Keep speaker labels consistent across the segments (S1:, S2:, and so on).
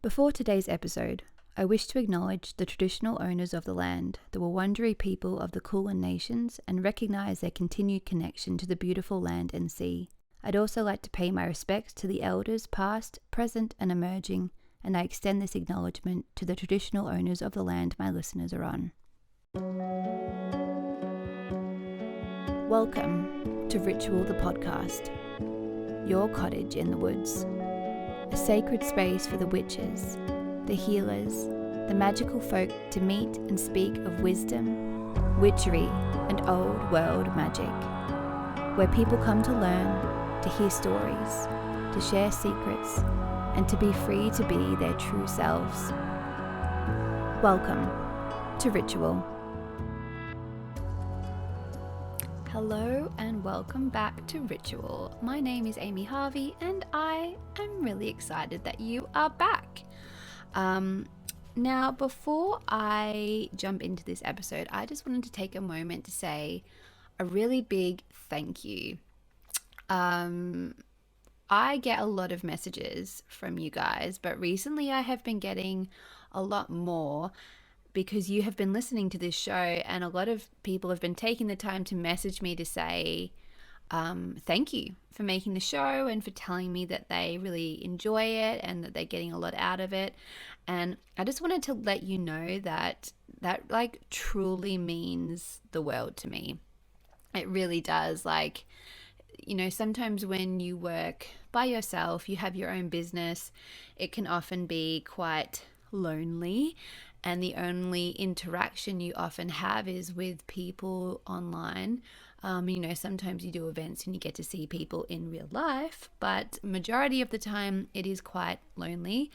S1: Before today's episode, I wish to acknowledge the traditional owners of the land, the Wurundjeri people of the Kulin Nations, and recognise their continued connection to the beautiful land and sea. I'd also like to pay my respects to the elders past, present and emerging, and I extend this acknowledgement to the traditional owners of the land my listeners are on. Welcome to Ritual the Podcast, your cottage in the woods. A sacred space for the witches, the healers, the magical folk to meet and speak of wisdom, witchery, and old world magic, where people come to learn, to hear stories, to share secrets, and to be free to be their true selves. Welcome to Ritual. Hello and welcome back to Ritual. My name is Amy Harvey and I am really excited that you are back. Now, before I jump into this episode, I just wanted to take a moment to say a really big thank you. I get a lot of messages from you guys, but recently I have been getting a lot more because you have been listening to this show, and a lot of people have been taking the time to message me to say thank you for making the show and for telling me that they really enjoy it and that they're getting a lot out of it. And I just wanted to let you know that like truly means the world to me. It really does. Like, you know, sometimes when you work by yourself, you have your own business, it can often be quite lonely. And the only interaction you often have is with people online. You know, sometimes you do events and you get to see people in real life, but majority of the time it is quite lonely.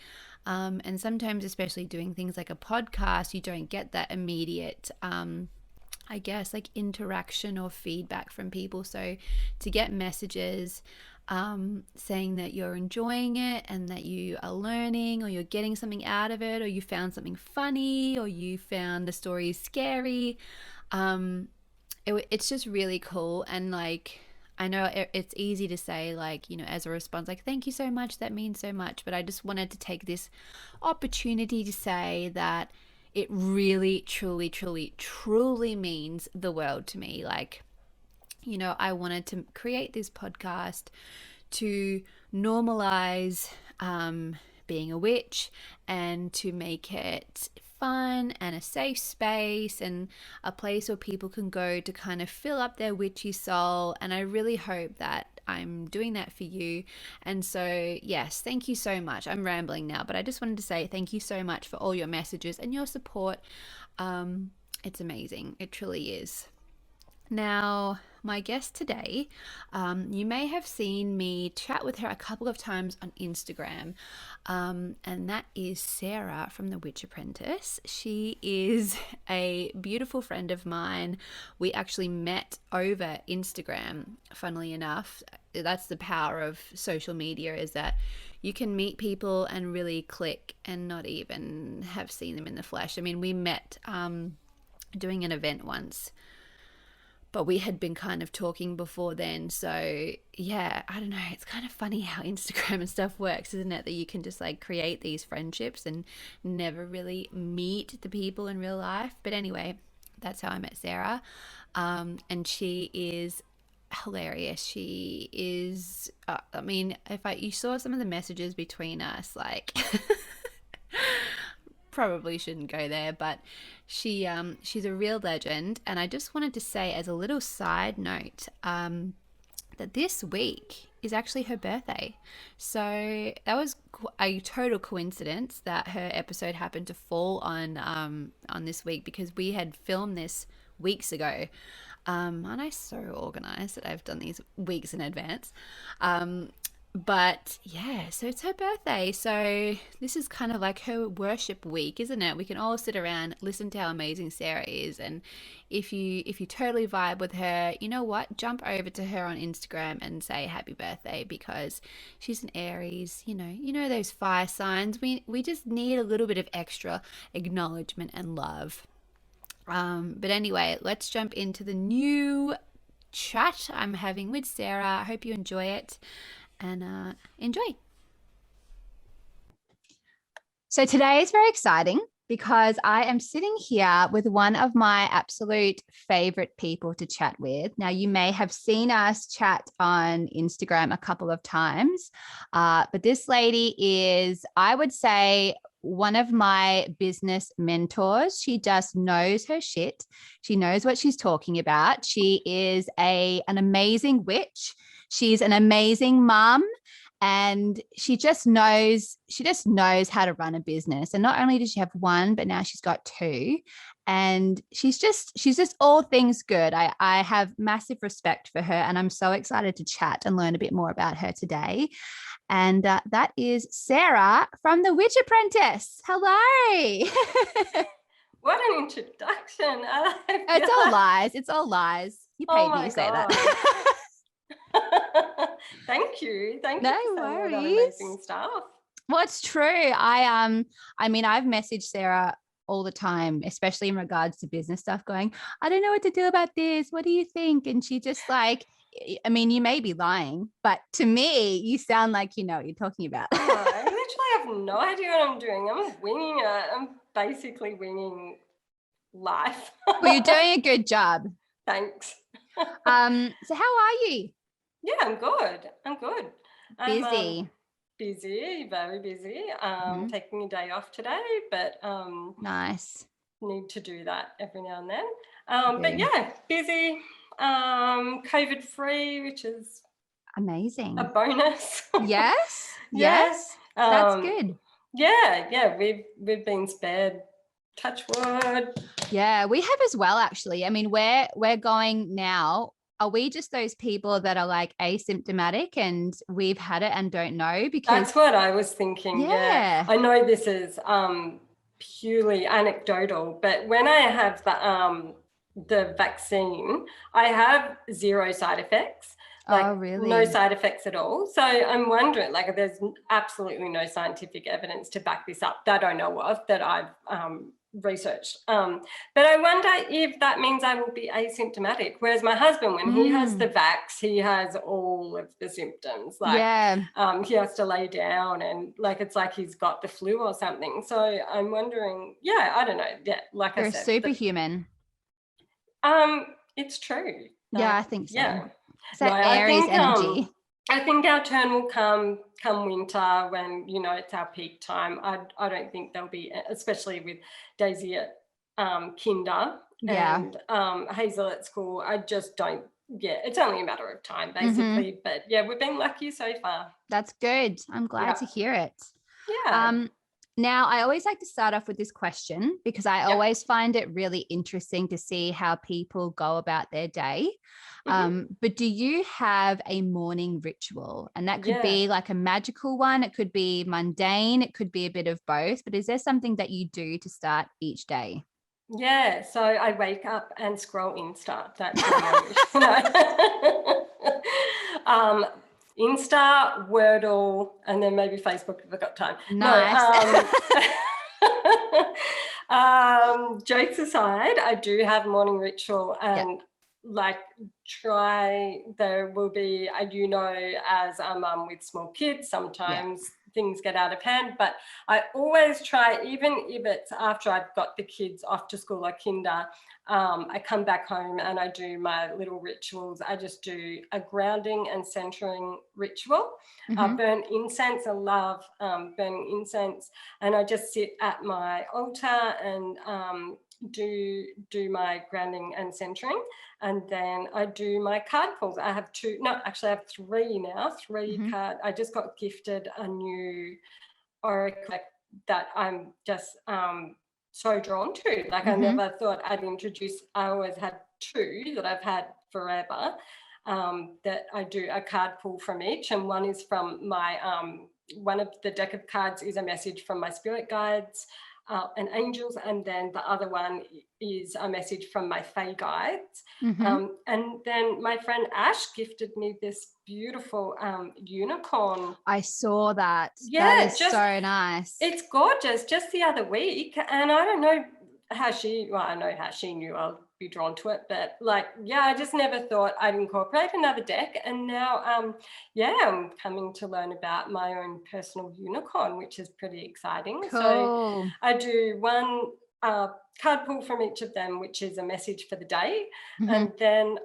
S1: And sometimes, especially doing things like a podcast, you don't get that immediate, I guess, like interaction or feedback from people. So to get messages saying that you're enjoying it and that you are learning or you're getting something out of it, or you found something funny, or you found the story scary, it's just really cool. And like, I know it's easy to say, like, you know, as a response, like, thank you so much, that means so much. But I just wanted to take this opportunity to say that it really, truly, truly, truly means the world to me. Like, you know, I wanted to create this podcast to normalize being a witch and to make it fun and a safe space and a place where people can go to kind of fill up their witchy soul. And I really hope that I'm doing that for you. And so, yes, thank you so much. I'm rambling now, but I just wanted to say thank you so much for all your messages and your support. It's amazing. It truly is. Now, my guest today, you may have seen me chat with her a couple of times on Instagram, and that is Sarah from the Apprentice. She is a beautiful friend of mine. We actually met over Instagram, funnily enough. That's the power of social media, is that you can meet people and really click and not even have seen them in the flesh. I mean, we met doing an event once, but we had been kind of talking before then. So yeah, I don't know. It's kind of funny how Instagram and stuff works, isn't it? That you can just like create these friendships and never really meet the people in real life. But anyway, that's how I met Sarah. And she is hilarious. She is, I mean, you saw some of the messages between us, like, probably shouldn't go there, but she's a real legend. And I just wanted to say, as a little side note, that this week is actually her birthday. So that was a total coincidence that her episode happened to fall on this week, because we had filmed this weeks ago. And I'm so organized that I've done these weeks in advance. But yeah, so it's her birthday. So this is kind of like her worship week, isn't it? We can all sit around, listen to how amazing Sarah is. And if you totally vibe with her, you know what? Jump over to her on Instagram and say happy birthday, because she's an Aries. You know those fire signs. We just need a little bit of extra acknowledgement and love. But anyway, let's jump into the new chat I'm having with Sarah. I hope you enjoy it. And enjoy. So today is very exciting because I am sitting here with one of my absolute favorite people to chat with. Now, you may have seen us chat on Instagram a couple of times, but this lady is, I would say, one of my business mentors. She just knows her shit. She knows what she's talking about. She is an amazing witch. She's an amazing mom, and she just knows how to run a business. And not only does she have one, but now she's got two, and she's just all things good. I have massive respect for her, and I'm so excited to chat and learn a bit more about her today. And that is Sarah from the Witch Apprentice. Hello.
S2: What an introduction.
S1: It's all lies. It's all lies. You paid me to say that.
S2: Thank you. Thank
S1: No
S2: you for saying all that
S1: worries.
S2: amazing stuff.
S1: Well, it's true. I mean, I've messaged Sarah all the time, especially in regards to business stuff, going, I don't know what to do about this. What do you think? And she just like, I mean, you may be lying, but to me, you sound like you know what you're talking about.
S2: I literally have no idea what I'm doing. I'm winging it. I'm basically winging life.
S1: Well, you're doing a good job.
S2: Thanks.
S1: So how are you?
S2: Yeah, I'm good. I'm good.
S1: Busy.
S2: Busy, very busy.
S1: Mhm.
S2: Taking a day off today, but
S1: Nice.
S2: need to do that every now and then. But
S1: Yeah.
S2: yeah, busy, COVID free, which is a
S1: Amazing.
S2: bonus.
S1: Yes.
S2: Yeah.
S1: Yes. That's good.
S2: Yeah. We've been spared. Touch wood.
S1: Yeah, we have as well, actually. I mean, we're going now. Are we just those people that are like asymptomatic and we've had it and don't know? Because
S2: That's what I was thinking. Yeah. I know this is purely anecdotal, but when I have the vaccine, I have zero side effects. Like
S1: oh, really?
S2: no side effects at all. So I'm wondering, like, there's absolutely no scientific evidence to back this up that I know of, that I've researched. But I wonder if that means I will be asymptomatic. Whereas my husband, when he has the vax, he has all of the symptoms. Like, he has to lay down and like it's like he's got the flu or something. So I'm wondering, yeah, I don't know. Yeah, like
S1: You're
S2: I
S1: a
S2: said,
S1: superhuman.
S2: it's true.
S1: Yeah, I think so.
S2: Yeah.
S1: It's that
S2: I
S1: Aries
S2: think
S1: energy.
S2: I think our turn will come winter when it's our peak time. I don't think there'll be, especially with Daisy at kinder and Hazel at school. I just don't. Yeah, it's only a matter of time, basically. But yeah, we've been lucky so far.
S1: That's good. I'm glad to hear it.
S2: Yeah.
S1: Now, I always like to start off with this question because I always find it really interesting to see how people go about their day. But do you have a morning ritual? And that could be like a magical one. It could be mundane. It could be a bit of both. But is there something that you do to start each day?
S2: Yeah, so I wake up and scroll Insta. That's my wish. Insta, Wordle, and then maybe Facebook if I've got time.
S1: Nice.
S2: No, jokes aside, I do have morning ritual and like there will be, as a mum with small kids, sometimes things get out of hand, but I always try, even if it's after I've got the kids off to school or kinder, I come back home and I do my little rituals. I just do a grounding and centering ritual. Burn incense. I love burning incense, and I just sit at my altar and do my grounding and centering, and then I do my card pulls. I have I have three now. Card. I just got gifted a new oracle that I'm just so drawn to. Like I never thought I'd introduce. I always had two that I've had forever. That I do a card pull from each, and one is from my one of the deck of cards is a message from my spirit guides and angels, and then the other one is a message from my fae guides. And then my friend Ash gifted me this beautiful unicorn.
S1: I saw that.
S2: Yeah,
S1: that is so nice.
S2: It's gorgeous. Just the other week, and I don't know, I know how she knew I'll be drawn to it, but like, yeah, I just never thought I'd incorporate another deck. And now, I'm coming to learn about my own personal unicorn, which is pretty exciting. So
S1: Cool.
S2: I do one card pull from each of them, which is a message for the day.
S1: Mm-hmm.
S2: And then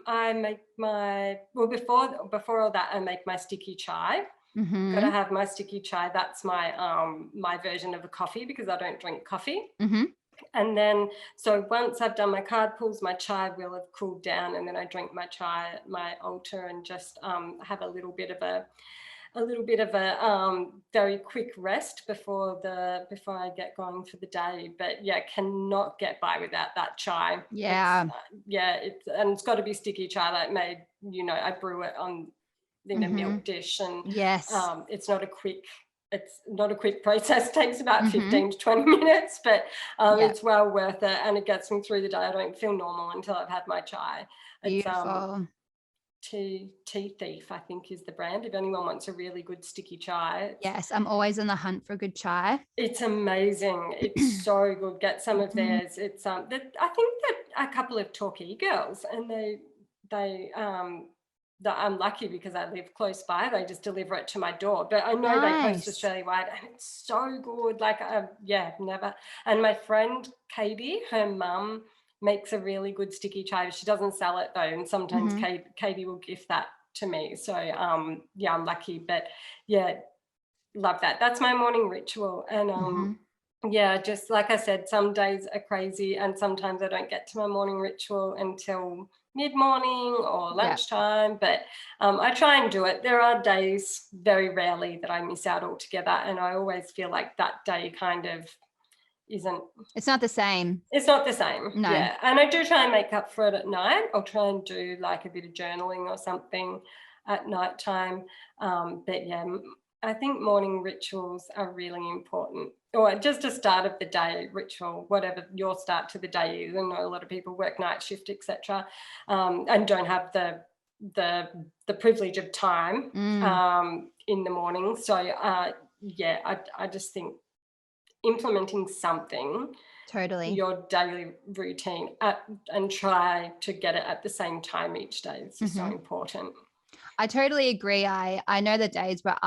S2: I make before all that, I make my sticky chai. Got to
S1: Mm-hmm.
S2: have my sticky chai. That's my my version of a coffee because I don't drink coffee.
S1: Mm-hmm.
S2: And then, so once I've done my card pulls, my chai will have cooled down, and then I drink my chai at my altar and just have a little bit of a very quick rest before I get going for the day. But yeah, cannot get by without that chai.
S1: Yeah.
S2: It's got to be sticky chai, like made. I brew it in a
S1: Mm-hmm.
S2: milk dish, and
S1: Yes.
S2: it's not a quick process. It takes about
S1: Mm-hmm.
S2: 15 to 20 minutes, but
S1: Yeah.
S2: it's well worth it, and it gets me through the day. I don't feel normal until I've had my chai. It's
S1: Beautiful.
S2: Tea Thief, I think, is the brand. If anyone wants a really good sticky chai,
S1: Yes, I'm always on the hunt for a good chai.
S2: it's amazing. It's so good. Get some of
S1: Mhm.
S2: theirs. It's I think that a couple of Torquay girls, and they that I'm lucky because I live close by. They just deliver it to my door. But I know they post
S1: Nice.
S2: Australia wide, and it's so good. Like, never. And my friend Katie, her mum makes a really good sticky chai. She doesn't sell it though, and sometimes
S1: Mhm.
S2: Katie will gift that to me. So I'm lucky. But yeah, love that. That's my morning ritual. And
S1: Mhm.
S2: just like I said, some days are crazy, and sometimes I don't get to my morning ritual until mid-morning or
S1: Yeah.
S2: lunchtime, but I try and do it. There are days, very rarely, that I miss out altogether, and I always feel like that day kind of isn't
S1: It's not the same.
S2: it's not the same.
S1: No.
S2: Yeah, and I do try and make up for it at night. I'll try and do like a bit of journaling or something at night time. But yeah, I think morning rituals are really important, or just a start of the day ritual, whatever your start to the day is. I know a lot of people work night shift, etc., and don't have the the privilege of time
S1: Mm,
S2: in the morning. So I just think implementing something
S1: totally.
S2: your daily routine and try to get it at the same time each day. It's just so
S1: Mhm.
S2: important.
S1: I totally agree. I know the days where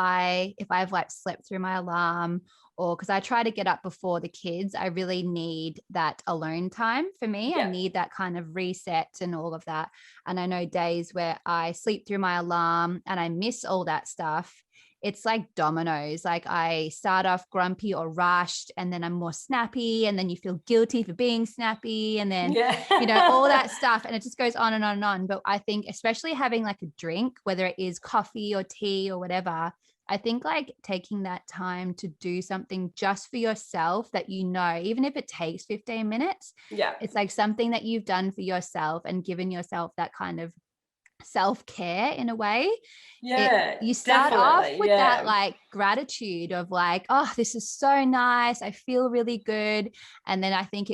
S1: if I've like slept through my alarm, or because I try to get up before the kids, I really need that alone time for me. I
S2: Yeah.
S1: need that kind of reset and all of that. And I know days where I sleep through my alarm and I miss all that stuff. It's like dominoes. Like I start off grumpy or rushed, and then I'm more snappy, and then you feel guilty for being snappy, and then all
S2: Yeah.
S1: that stuff. And it just goes on and on and on. But I think, especially having like a drink, whether it is coffee or tea or whatever, I think like taking that time to do something just for yourself that, even if it takes 15 minutes,
S2: Yeah.
S1: it's like something that you've done for yourself and given yourself that kind of self-care in a way.
S2: Yeah,
S1: You start off
S2: definitely.
S1: with that
S2: Yeah.
S1: like gratitude of like, oh, this is so nice, I feel really good. And then I think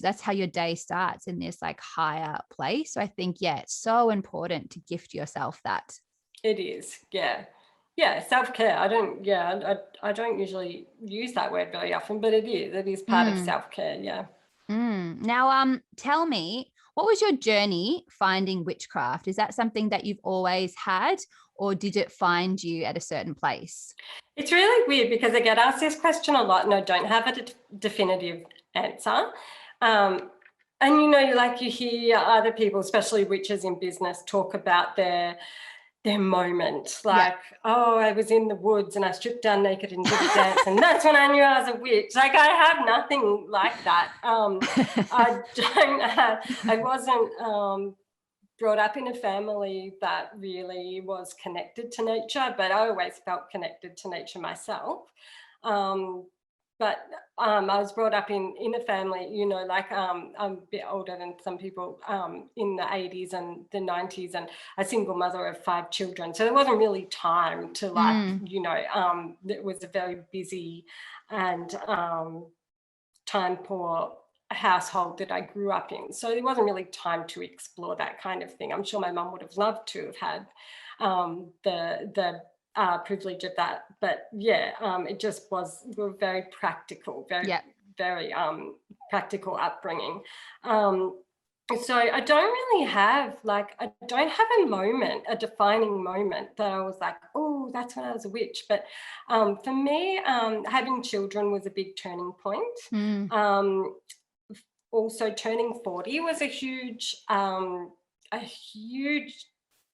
S1: that's how your day starts, in this like higher place. So I think, yeah, it's so important to gift yourself that.
S2: It is. Yeah. Yeah, self-care. I don't usually use that word very often, but it is part of
S1: Mm,
S2: self-care. Yeah.
S1: Now, tell me, what was your journey finding witchcraft? Is that something that you've always had, or did it find you at a certain place?
S2: It's really weird because I get asked this question a lot and I don't have a definitive answer. Um, and like you hear other people, especially witches in business, talk about their moment.
S1: Yeah.
S2: Like, oh, I was in the woods and I stripped down naked and did a dance, and that's when I knew I was a witch. Like, I have nothing like that. I don't have, I wasn't brought up in a family that really was connected to nature, but I always felt connected to nature myself. Um, but I was brought up in a family, like I'm a bit older than some people, in the 80s and the 90s, and a single mother of 5 children. So there wasn't really time to
S1: Mm,
S2: it was a very busy and time poor household that I grew up in. So there wasn't really time to explore that kind of thing. I'm sure my mum would have loved to have had the privilege of that, but yeah, it just was. We were very practical, very
S1: yeah.
S2: very practical upbringing. So I don't really have I don't have a defining moment that I was like, oh, that's when I was a witch. But for me, having children was a big turning point. Also, turning 40 was a huge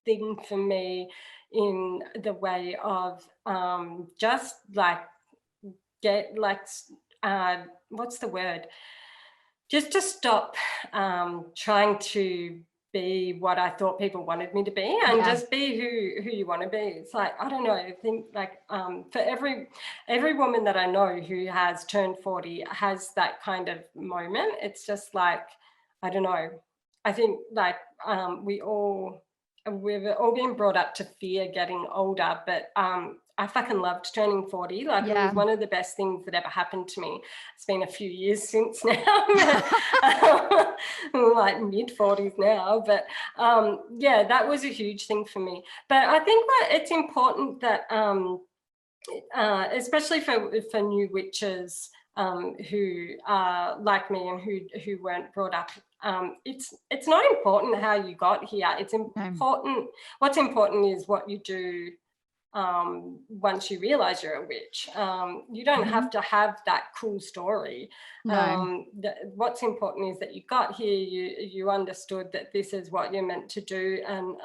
S2: thing for me in the way of just what's the word? Just to stop trying to be what I thought people wanted me to be, and just be who you want to be. It's like, I don't know, I think for every woman that I know who has turned 40 has that kind of moment. It's just like, I don't know, I think we've all been brought up to fear getting older, but I fucking loved turning 40. It was one of the best things that ever happened to me. It's been a few years since now. I'm like mid-40s now. But that was a huge thing for me. But I think that it's important that, especially for new witches who are like me and who weren't brought up, it's not important how you got here. It's important. What's important is what you do once you realize you're a witch. You don't have to have that cool story. What's important is that you got here, you understood that this is what you're meant to do, and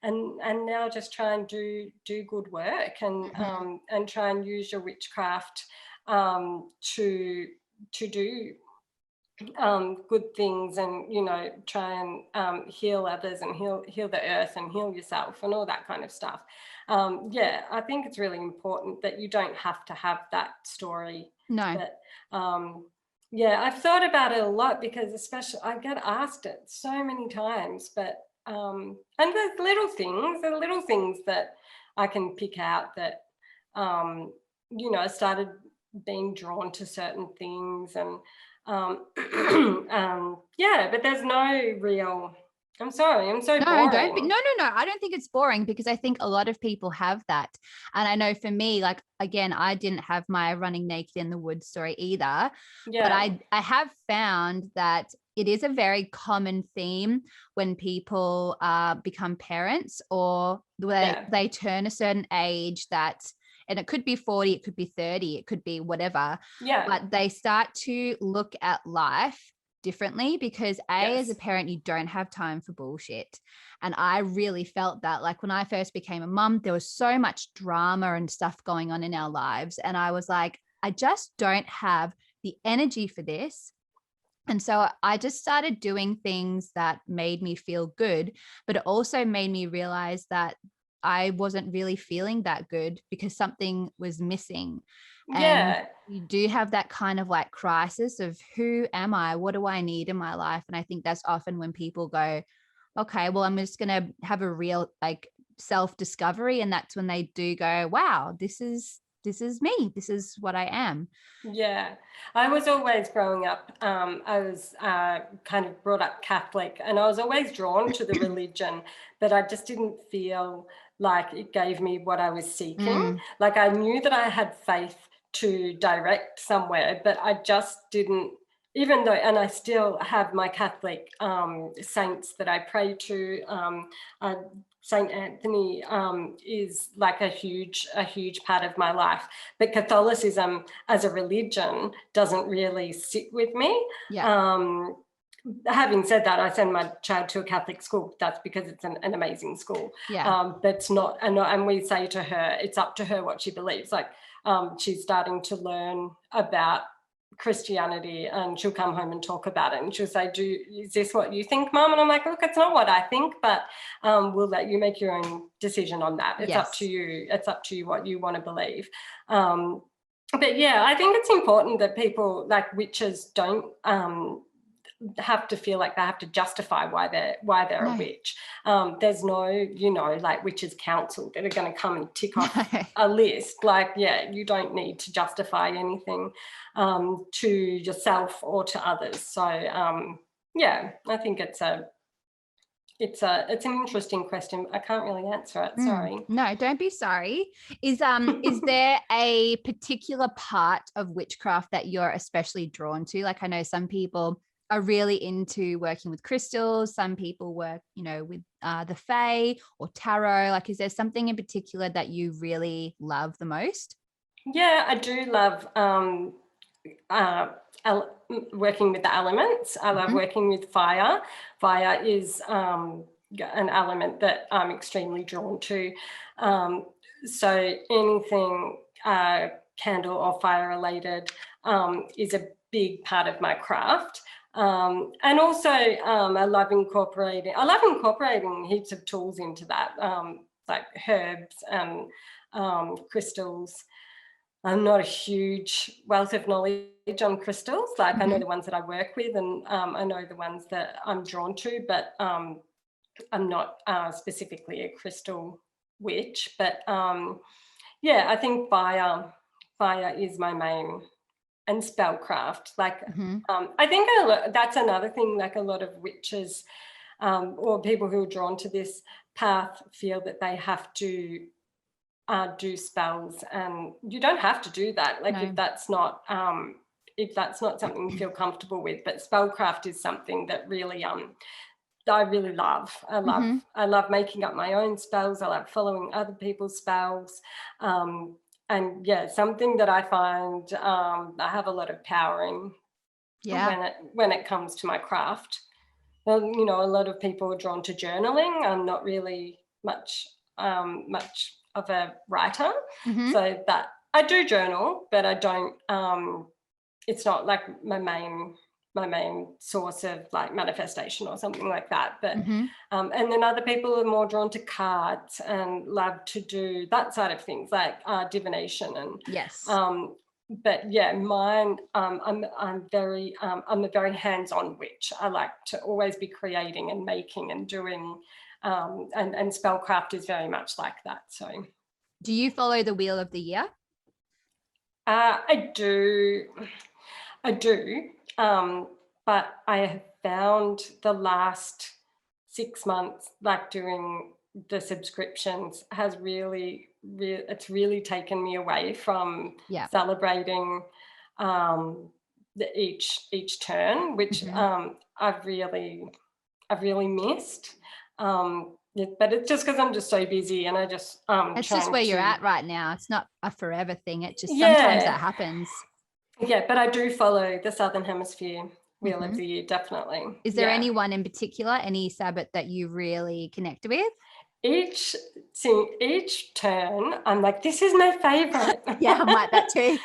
S2: now just try and do good work, and try and use your witchcraft to do good things, and try and heal others, and heal the earth, and heal yourself, and all that kind of stuff. I think it's really important that you don't have to have that story. But I've thought about it a lot, because especially I get asked it so many times, but and there's little things that I can pick out that I started being drawn to certain things, and but there's no real. I'm sorry, I'm so boring.
S3: No. I don't think it's boring, because I think a lot of people have that. And I know for me, again, I didn't have my running naked in the woods story either. But I have found that it is a very common theme when people become parents, or they turn a certain age and it could be 40, it could be 30, it could be whatever. But they start to look at life differently, because as a parent, you don't have time for bullshit. And I really felt that, when I first became a mum, there was so much drama and stuff going on in our lives. And I was like, I just don't have the energy for this. And so I just started doing things that made me feel good, but it also made me realize that I wasn't really feeling that good, because something was missing. And you do have that kind of crisis of, who am I? What do I need in my life? And I think that's often when people go, okay, well, I'm just going to have a real self-discovery. And that's when they do go, wow, this is me. This is what I am.
S2: Yeah, I was always growing up, I was kind of brought up Catholic, and I was always drawn to the religion, but I just didn't feel like it gave me what I was seeking. I knew that I had faith to direct somewhere, but I just didn't, even though, and I still have my Catholic saints that I pray to. Saint Anthony is a huge part of my life, but Catholicism as a religion doesn't really sit with me. Having said that, I send my child to a Catholic school. That's because it's an amazing school. That's not, and we say to her, it's up to her what she believes. She's starting to learn about Christianity, and she'll come home and talk about it, and she'll say, is this what you think, Mum? And I'm like, look, it's not what I think, but we'll let you make your own decision on that. It's up to you. It's up to you what you want to believe. But I think it's important that people witches don't have to feel like they have to justify why they're a witch. There's no witches council that are going to come and tick off a list. You don't need to justify anything to yourself or to others. So I think it's it's an interesting question. I can't really answer it. Sorry.
S3: No, don't be sorry. Is there a particular part of witchcraft that you're especially drawn to? Like, I know some people are really into working with crystals. Some people work, with the fae or tarot. Like, is there something in particular that you really love the most?
S2: Yeah, I do love working with the elements. I love working with fire. Fire is an element that I'm extremely drawn to. So anything candle or fire related is a big part of my craft. And also I love incorporating heaps of tools into that, like herbs and crystals. I'm not a huge wealth of knowledge on crystals. Like I know the ones that I work with, and I know the ones that I'm drawn to, but I'm not specifically a crystal witch. But yeah, I think fire is my main, and spellcraft. Like I think that's another thing. Like a lot of witches or people who are drawn to this path feel that they have to do spells, and you don't have to do that. Like if that's not something you feel comfortable with. But spellcraft is something that really I really love. I love making up my own spells. I love following other people's spells. And yeah, something that I find I have a lot of power in when it comes to my craft. Well, a lot of people are drawn to journaling. I'm not really much of a writer, so that I do journal, but I don't. It's not like my main source of like manifestation or something like that. But and then other people are more drawn to cards and love to do that side of things, like divination and but yeah, mine. I'm a very hands-on witch. I like to always be creating and making and doing. And spellcraft is very much like that. So,
S3: do you follow the Wheel of the Year?
S2: I do, but I have found the last 6 months, like doing the subscriptions, has it's really taken me away from celebrating each turn, which I've really missed. But it's just because I'm just so busy, and I just
S3: it's just where you're at right now. It's not a forever thing. It just sometimes that happens.
S2: Yeah, but I do follow the Southern Hemisphere Wheel of the Year, definitely.
S3: Is there anyone in particular, any Sabbath that you really connect with?
S2: Each turn, I'm like, this is my favorite.
S3: Yeah, I'm like that too.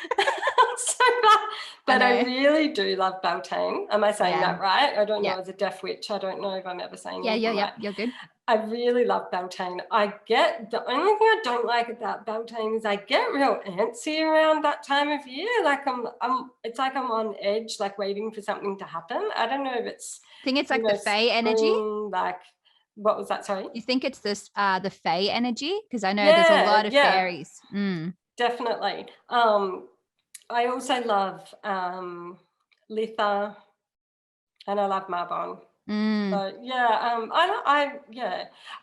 S2: So bad. But I really do love Beltane. Am I saying that right? I don't know. As a deaf witch, I don't know if I'm ever saying that.
S3: Yeah, you're good.
S2: I really love Beltane. The only thing I don't like about Beltane is I get real antsy around that time of year. Like it's like I'm on edge, like waiting for something to happen. I don't know if it's.
S3: I think it's like the fae energy.
S2: Like, what was that? Sorry.
S3: You think it's this the fae energy? Because I know there's a lot of fairies.
S2: Definitely. I also love Litha, and I love Marbon. So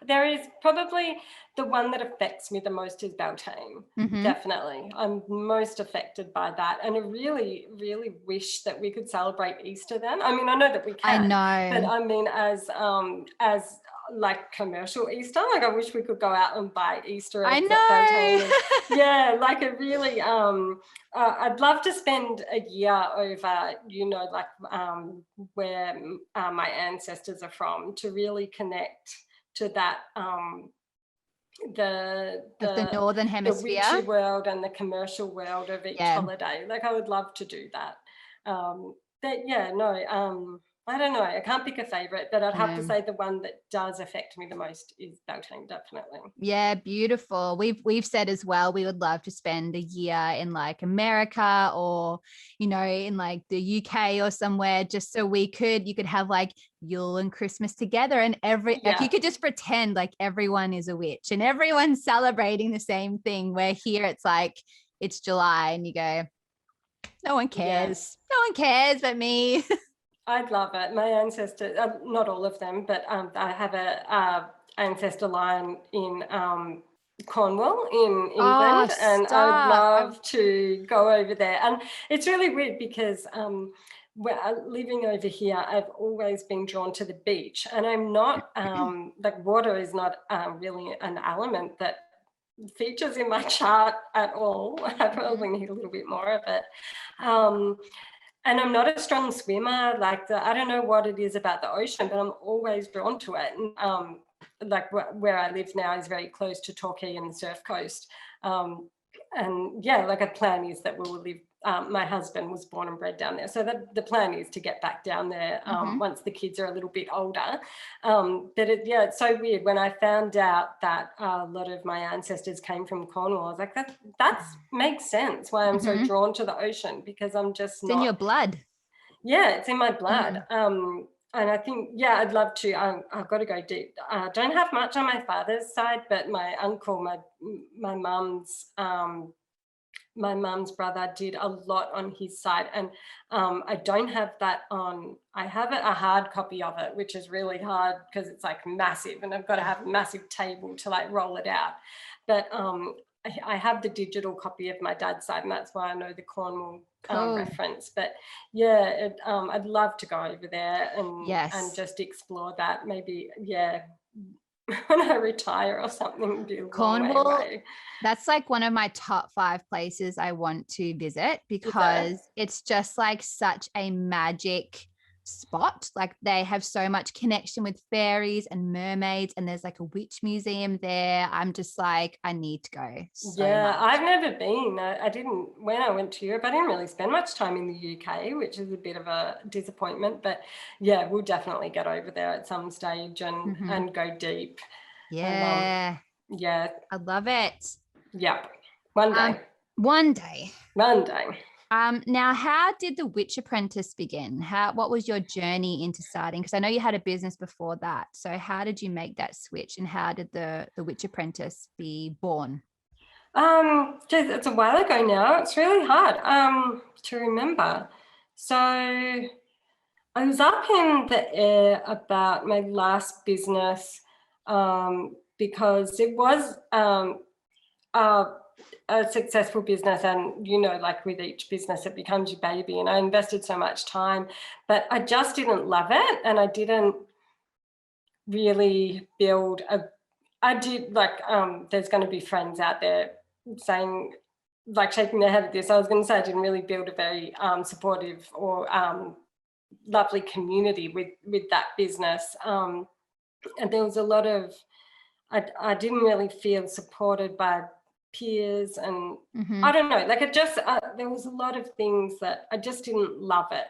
S2: there is probably the one that affects me the most is Beltane. Definitely, I'm most affected by that, and I really, really wish that we could celebrate Easter then. I mean, I know that we can.
S3: I know,
S2: but I mean, as like commercial Easter, like I wish we could go out and buy Easter eggs.
S3: I
S2: know. Yeah, like it really. I'd love to spend a year over, like where my ancestors are from, to really connect to that. The
S3: Northern Hemisphere,
S2: the witchy world and the commercial world of each holiday. Like I would love to do that. I don't know. I can't pick a favorite, but I'd have to say the one that does affect me the most is Beltane, definitely.
S3: Yeah, beautiful. We've said as well, we would love to spend a year in like America or, in like the UK or somewhere, just so you could have like Yule and Christmas together, and like you could just pretend like everyone is a witch and everyone's celebrating the same thing. Where here it's like, it's July and you go, no one cares. No one cares but me.
S2: I'd love it. My ancestors, not all of them, but I have a ancestor line in Cornwall in England, and I would love to go over there. And it's really weird because living over here, I've always been drawn to the beach, and I'm not like water is not really an element that features in my chart at all. I probably need a little bit more of it. And I'm not a strong swimmer. Like I don't know what it is about the ocean, but I'm always drawn to it. And like where I live now is very close to Torquay and the Surf Coast. And yeah, like a plan is that we will live. My husband was born and bred down there, so the plan is to get back down there once the kids are a little bit older. But it's so weird when I found out that a lot of my ancestors came from Cornwall. I was like, that makes sense why I'm so drawn to the ocean, because I'm just
S3: it's in your blood.
S2: Yeah, it's in my blood. And I think, yeah, I'd love to. I've got to go deep. I don't have much on my father's side, but my uncle, my mum's brother did a lot on his side, and I don't have that on. I have a hard copy of it, which is really hard because it's like massive, and I've got to have a massive table to like roll it out. But I have the digital copy of my dad's side, and that's why I know the Cornwall reference. But yeah, I'd love to go over there and just explore that. Maybe, yeah, when I retire or something.
S3: Cornwall, that's like one of my top 5 places I want to visit, because it's just like such a magic spot. Like they have so much connection with fairies and mermaids, and there's like a witch museum there. I'm just like, I need to go so much.
S2: I've never been. I didn't, when I went to Europe, I didn't really spend much time in the UK, which is a bit of a disappointment, but yeah, we'll definitely get over there at some stage and go deep.
S3: Yeah. I love it.
S2: Yep. One day.
S3: One day. Now, how did the Witch Apprentice begin? What was your journey into starting? Because I know you had a business before that. So how did you make that switch, and how did the Witch Apprentice be born?
S2: It's a while ago now. It's really hard to remember. So I was up in the air about my last business because it was a successful business, and like with each business it becomes your baby, and I invested so much time, but I just didn't love it, and I didn't really build there's going to be friends out there saying, like, shaking their head at this. I was going to say I didn't really build a very supportive or lovely community with that business, and there was a lot of I didn't really feel supported by peers, and I don't know, like it just there was a lot of things that I just didn't love it,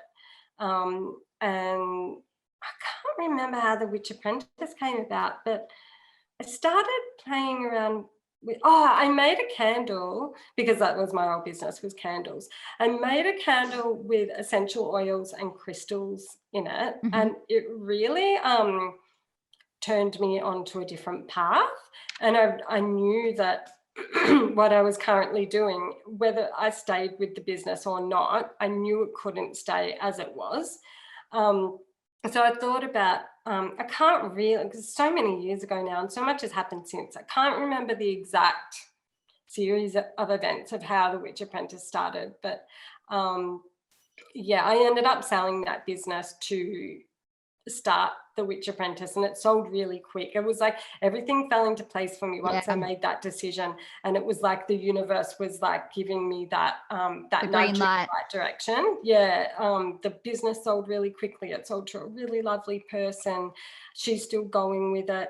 S2: and I can't remember how the Witch Apprentice came about, but I started playing around with I made a candle, because that was my old business, was candles. I made a candle with essential oils and crystals in it, and it really turned me onto a different path, and I knew that what I was currently doing, whether I stayed with the business or not, I knew it couldn't stay as it was. So I thought about, I can't really, because it's so many years ago now and so much has happened since, I can't remember the exact series of events of how the Witch Apprentice started, but yeah, I ended up selling that business to start the Witch Apprentice, and it sold really quick. It was like everything fell into place for me once I made that decision, and it was like the universe was like giving me that that nudge in the right direction. The business sold really quickly. It sold to a really lovely person. She's still going with it.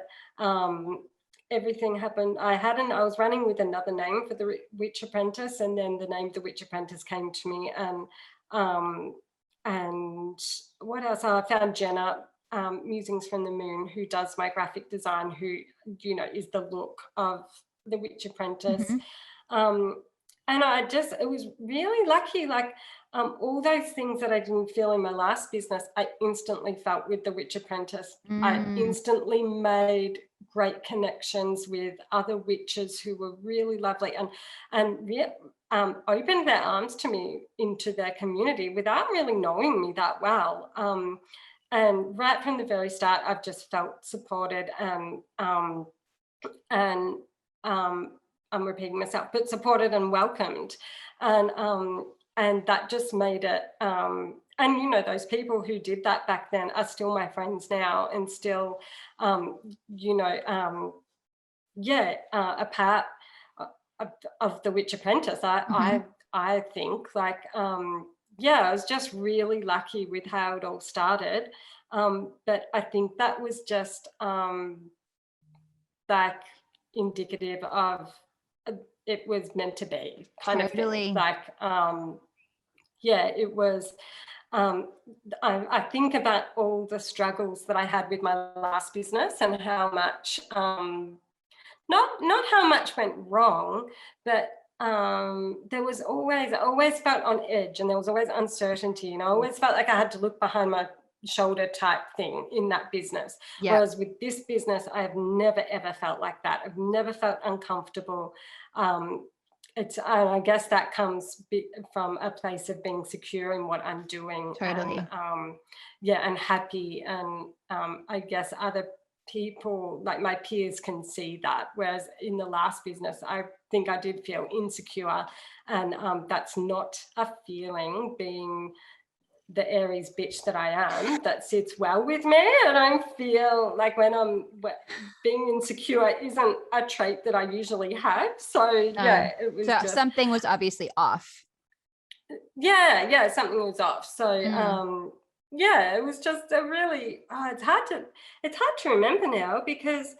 S2: Everything happened. I was running with another name for the Witch Apprentice, and then the name The Witch Apprentice came to me, and what else? I found Jenna, Musings from the Moon, who does my graphic design, who is the look of the Witch Apprentice. And it was really lucky, like all those things that I didn't feel in my last business, I instantly felt with the Witch Apprentice. I instantly made great connections with other witches who were really lovely, and opened their arms to me into their community without really knowing me that well. And right from the very start, I've just felt supported and I'm repeating myself, but supported and welcomed. And that just made it, and you know, those people who did that back then are still my friends now, and still, you know, a part of the Witch Apprentice. I think, like, I was just really lucky with how it all started. But I think that was just like indicative of it was meant to be kind of thing. Like, it was. I think about all the struggles that I had with my last business and how much, not how much went wrong, but there was always, I always felt on edge, and there was always uncertainty, and I always felt like I had to look behind my shoulder type thing in that business. Whereas with this business, I have never ever felt like that. I've never felt uncomfortable. And I guess that comes from a place of being secure in what I'm doing.
S3: Totally.
S2: And happy. And I guess other people, like my peers, can see that. Whereas in the last business, I think I did feel insecure. And that's not a feeling, being the Aries bitch that I am, that sits well with me. I don't feel like when I'm being insecure isn't a trait that I usually have. So it was
S3: so something was obviously off.
S2: Something was off. So it was just a really it's hard to remember now, because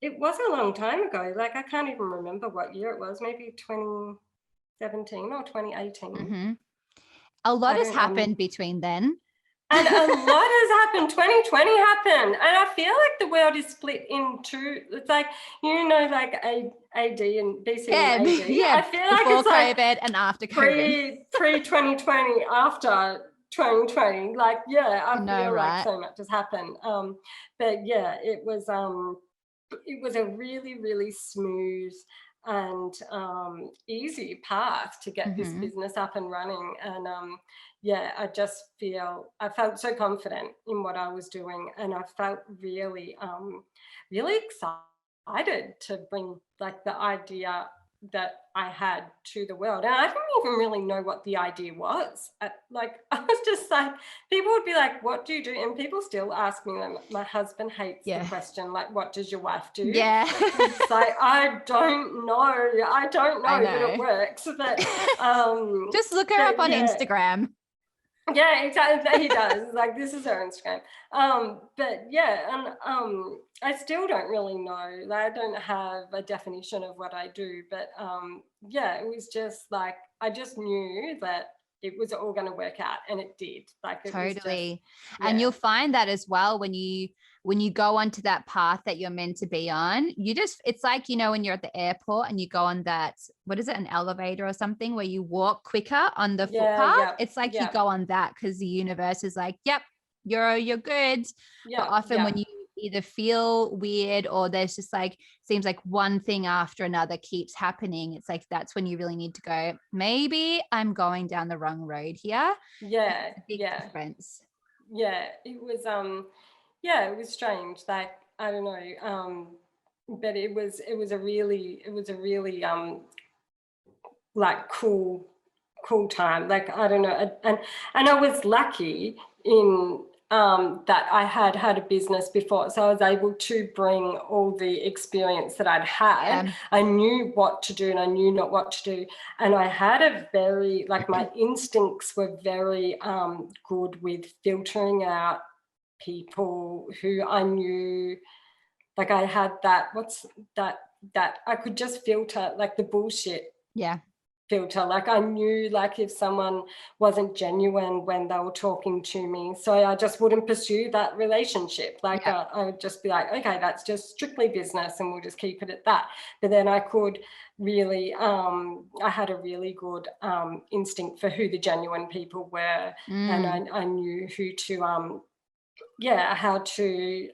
S2: it was a long time ago. Like, I can't even remember what year it was, maybe 2017 or 2018.
S3: A lot has happened between then.
S2: And a lot has happened. 2020 happened. And I feel like the world is split in two. It's like, you know, like AD and BC and AD. I feel like
S3: before
S2: it's
S3: COVID
S2: like
S3: and after COVID.
S2: Pre-2020, after 2020. Like, I feel like
S3: right?
S2: so much has happened. But it was a really, really smooth and easy path to get this business up and running. And I felt so confident in what I was doing, and I felt really really excited to bring, like, the idea that I had to the world. And I didn't even really know what the idea was. I was just like, people would be like, what do you do? And people still ask me, like, my husband hates the question, like, what does your wife do? It's like, I don't know that it works. But
S3: just look her up on Instagram.
S2: Yeah, exactly. He does. Like, this is her Instagram. I still don't really know. Like, I don't have a definition of what I do, but it was just like, I just knew that it was all going to work out, and it did. Like, it was just,
S3: and you'll find that as well when you go onto that path that you're meant to be on. It's like, you know, when you're at the airport and you go on that, what is it, an elevator or something, where you walk quicker on the footpath. It's like you go on that because the universe is like, yep, you're good. But often when you either feel weird, or there's just like, seems like one thing after another keeps happening, it's like, that's when you really need to go, maybe I'm going down the wrong road here. It's a big difference.
S2: It was it was strange. Like, I don't know, but it was a really like cool time. Like, I don't know, and I was lucky in that I had a business before, so I was able to bring all the experience that I'd had. I knew what to do and I knew not what to do, and I had a very, like, my instincts were very good with filtering out people who I knew. Like, I had that I could just filter, like, the bullshit filter. Like, I knew, like, if someone wasn't genuine when they were talking to me, so I just wouldn't pursue that relationship. Like, I would just be like, okay, that's just strictly business and we'll just keep it at that. But then I could really I had a really good instinct for who the genuine people were, and I knew who to how to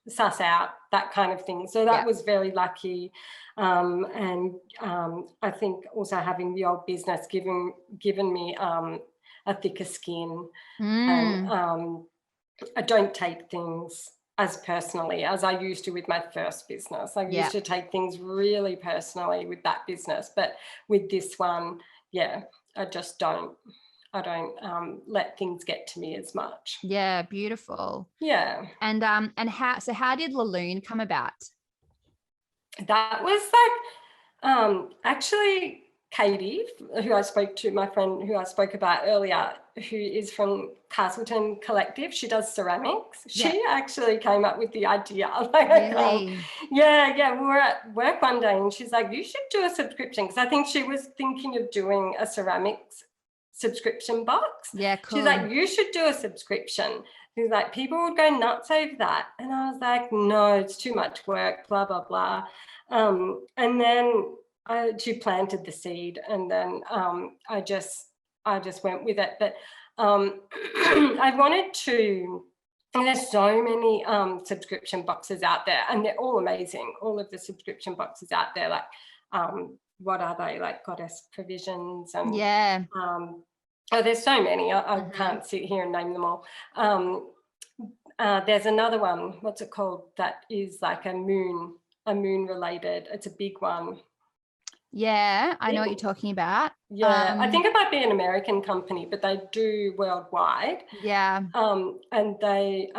S2: suss out that kind of thing. So that was very lucky. And I think also having the old business given me a thicker skin. And I don't take things as personally as I used to with my first business. I used to take things really personally with that business, but with this one, I just don't. I don't let things get to me as much.
S3: Yeah, beautiful.
S2: Yeah.
S3: And how did Laloon come about?
S2: That was actually Katie, who I spoke to, my friend who I spoke about earlier, who is from Castleton Collective. She does ceramics. She actually came up with the idea.
S3: Really?
S2: We were at work one day and she's like, you should do a subscription, because I think she was thinking of doing a ceramics subscription box.
S3: Yeah, cool.
S2: She's like, you should do a subscription. She's like, people would go nuts over that. And I was like, no, it's too much work, blah, blah, blah. And then she planted the seed, and then I just went with it. But I wanted to, and there's so many subscription boxes out there, and they're all amazing. All of the subscription boxes out there, like what are they, like Goddess Provisions, and there's so many. I can't sit here and name them all. There's another one, what's it called, that is like a moon related, it's a big one.
S3: Yeah, I know what you're talking about.
S2: Yeah, I think it might be an American company, but they do worldwide.
S3: Yeah.
S2: And they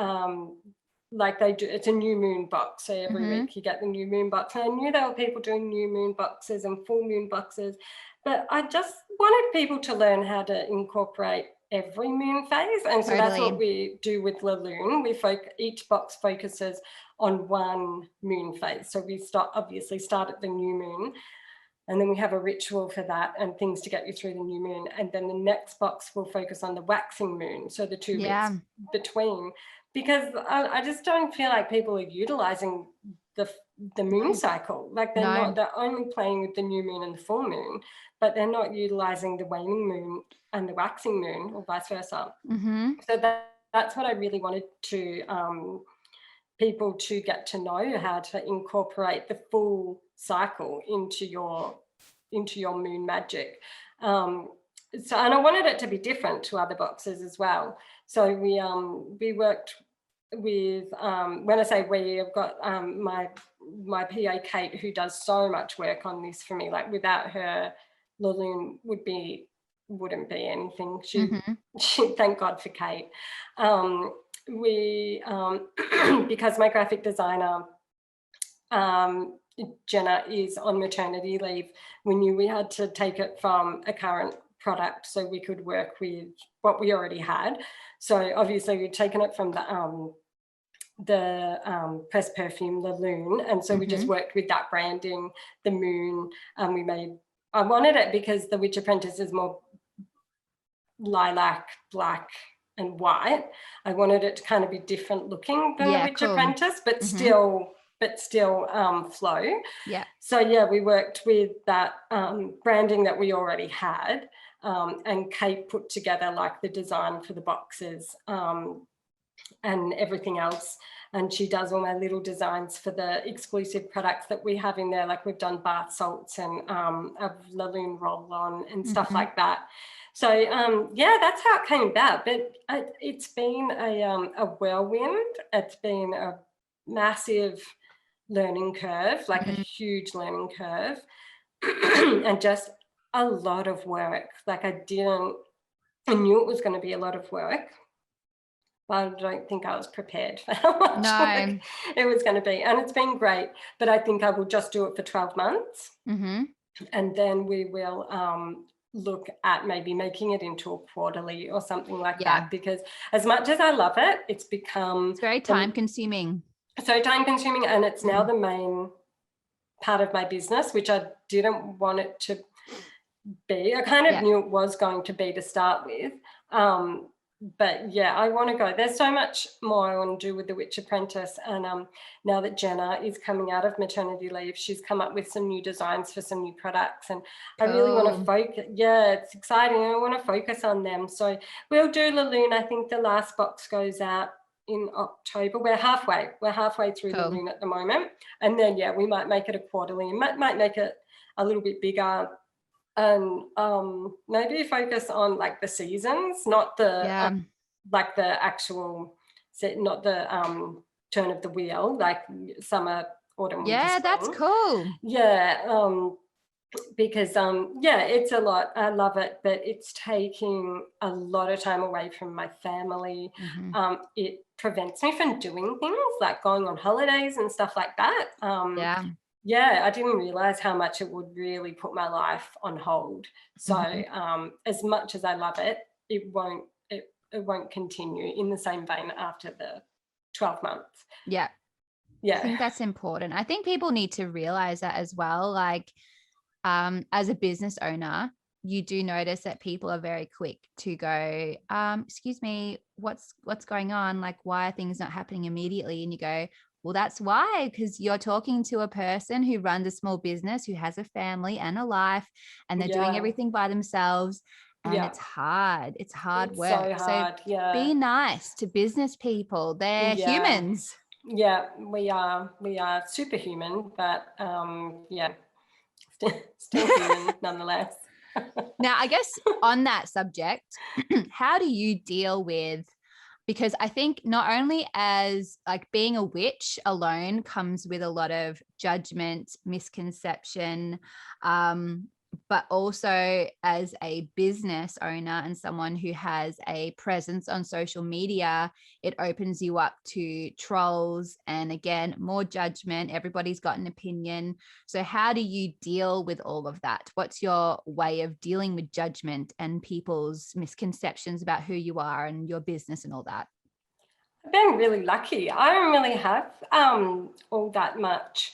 S2: do, it's a new moon box. So every week you get the new moon box. And I knew there were people doing new moon boxes and full moon boxes, but I just wanted people to learn how to incorporate every moon phase. And so that's what we do with Laloon. Each box focuses on one moon phase. So we obviously start at the new moon, and then we have a ritual for that and things to get you through the new moon. And then the next box will focus on the waxing moon. So the 2 weeks between, because I just don't feel like people are utilizing the moon cycle. Like they're only playing with the new moon and the full moon, but they're not utilizing the waning moon and the waxing moon, or vice versa. So that's what I really wanted to people to get to know, how to incorporate the full cycle into your moon magic. And I wanted it to be different to other boxes as well. So we worked with, when I say we, I've got my PA Kate, who does so much work on this for me. Like without her, Laloon wouldn't be anything. She thank God for Kate. Because my graphic designer Jenna is on maternity leave, we knew we had to take it from a current product so we could work with what we already had. So obviously we'd taken it from the pressed perfume Laloon, and so we just worked with that branding, the moon, and I wanted it because the Witch Apprentice is more lilac, black and white. I wanted it to kind of be different looking than the Witch Apprentice, but still flow. Yeah. So we worked with that branding that we already had, and Kate put together like the design for the boxes and everything else. And she does all my little designs for the exclusive products that we have in there. Like we've done bath salts and a Laloon roll-on and stuff like that. So that's how it came about. But it's been a whirlwind. It's been a massive learning curve, like a huge learning curve, and just a lot of work. Like I knew it was going to be a lot of work, but I don't think I was prepared for how much work it was going to be. And it's been great, but I think I will just do it for 12 months. And then we will look at maybe making it into a quarterly or something like that, because as much as I love it, it's very
S3: time consuming.
S2: So time consuming, and it's now the main part of my business, which I didn't want it to be. I kind of knew it was going to be to start with. But I want to go. There's so much more I want to do with the Witch Apprentice. And now that Jenna is coming out of maternity leave, she's come up with some new designs for some new products. And I really want to focus. Yeah, it's exciting. I want to focus on them. So we'll do Laloon. I think the last box goes out in October. We're halfway through the LaLune at the moment. And then, we might make it a quarterly and might make it a little bit bigger. And maybe focus on like the seasons, not the like the actual set, not the turn of the wheel, like summer, autumn, winter, spring.
S3: That's cool.
S2: Because it's a lot. I love it, but it's taking a lot of time away from my family. It prevents me from doing things like going on holidays and stuff like that. I didn't realize how much it would really put my life on hold. So as much as I love it, it won't continue in the same vein after the 12 months.
S3: I think that's important. I think people need to realize that as well. Like, as a business owner, you do notice that people are very quick to go, excuse me, what's going on? Like, why are things not happening immediately? And you go, well, that's why, because you're talking to a person who runs a small business, who has a family and a life, and they're doing everything by themselves. And it's hard. It's hard work.
S2: So hard.
S3: Be nice to business people. They're humans.
S2: Yeah, we are superhuman, but still human nonetheless.
S3: Now, I guess on that subject, how do you deal with, because I think not only as like being a witch alone comes with a lot of judgment, misconception, but also as a business owner and someone who has a presence on social media, it opens you up to trolls and, again, more judgment. Everybody's got an opinion. So how do you deal with all of that? What's your way of dealing with judgment and people's misconceptions about who you are and your business and all that?
S2: I've been really lucky. I don't really have all that much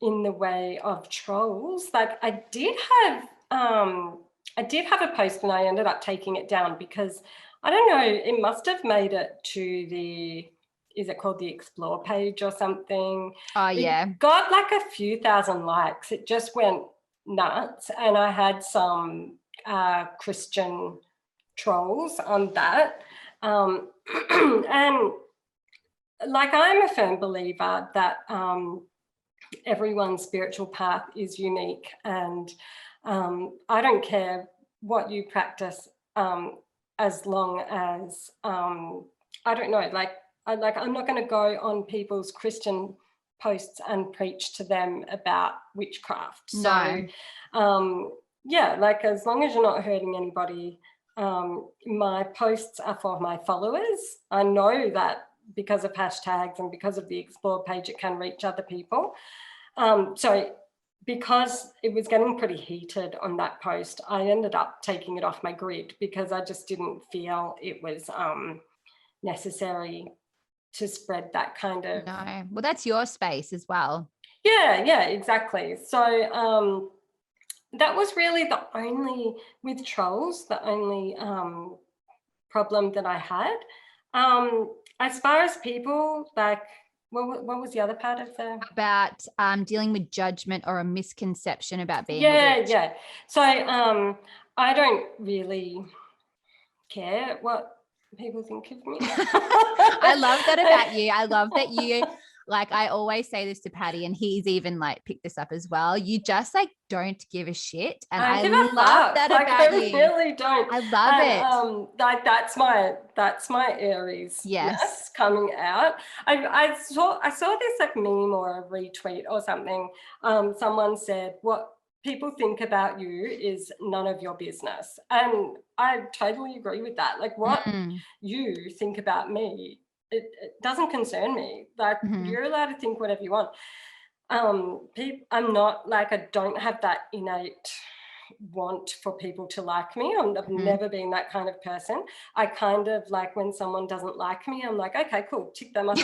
S2: in the way of trolls. Like I did have a post and I ended up taking it down because I don't know, it must have made it to the, is it called the explore page or something? It got like a few thousand likes. It just went nuts. And I had some Christian trolls on that. And like I'm a firm believer that everyone's spiritual path is unique, and I don't care what you practice as long as I don't know, I'm not going to go on people's Christian posts and preach to them about witchcraft.
S3: No.
S2: So like as long as you're not hurting anybody, my posts are for my followers. I know that because of hashtags and because of the explore page, it can reach other people. So because it was getting pretty heated on that post, I ended up taking it off my grid because I just didn't feel it was necessary to spread that kind of.
S3: No. Well, that's your space as well.
S2: Yeah, exactly. So that was really the only, with trolls, the only problem that I had. As far as people, like, what was the other part of the?
S3: About dealing with judgment or a misconception about being a witch.
S2: Yeah. So I don't really care what people think of me.
S3: I love that about you. I love that you, like, I always say this to Patty, and he's even like picked this up as well. You just like don't give a shit, and I love that about you.
S2: I really don't.
S3: I love it.
S2: Like that's my Aries.
S3: Yes,
S2: coming out. I saw this like meme or a retweet or something. Someone said, "What people think about you is none of your business," and I totally agree with that. Like what you think about me, it doesn't concern me. Like you're allowed to think whatever you want. I'm not like, I don't have that innate want for people to like me. I've never been that kind of person. I kind of like when someone doesn't like me, I'm like, okay, cool, tick them off.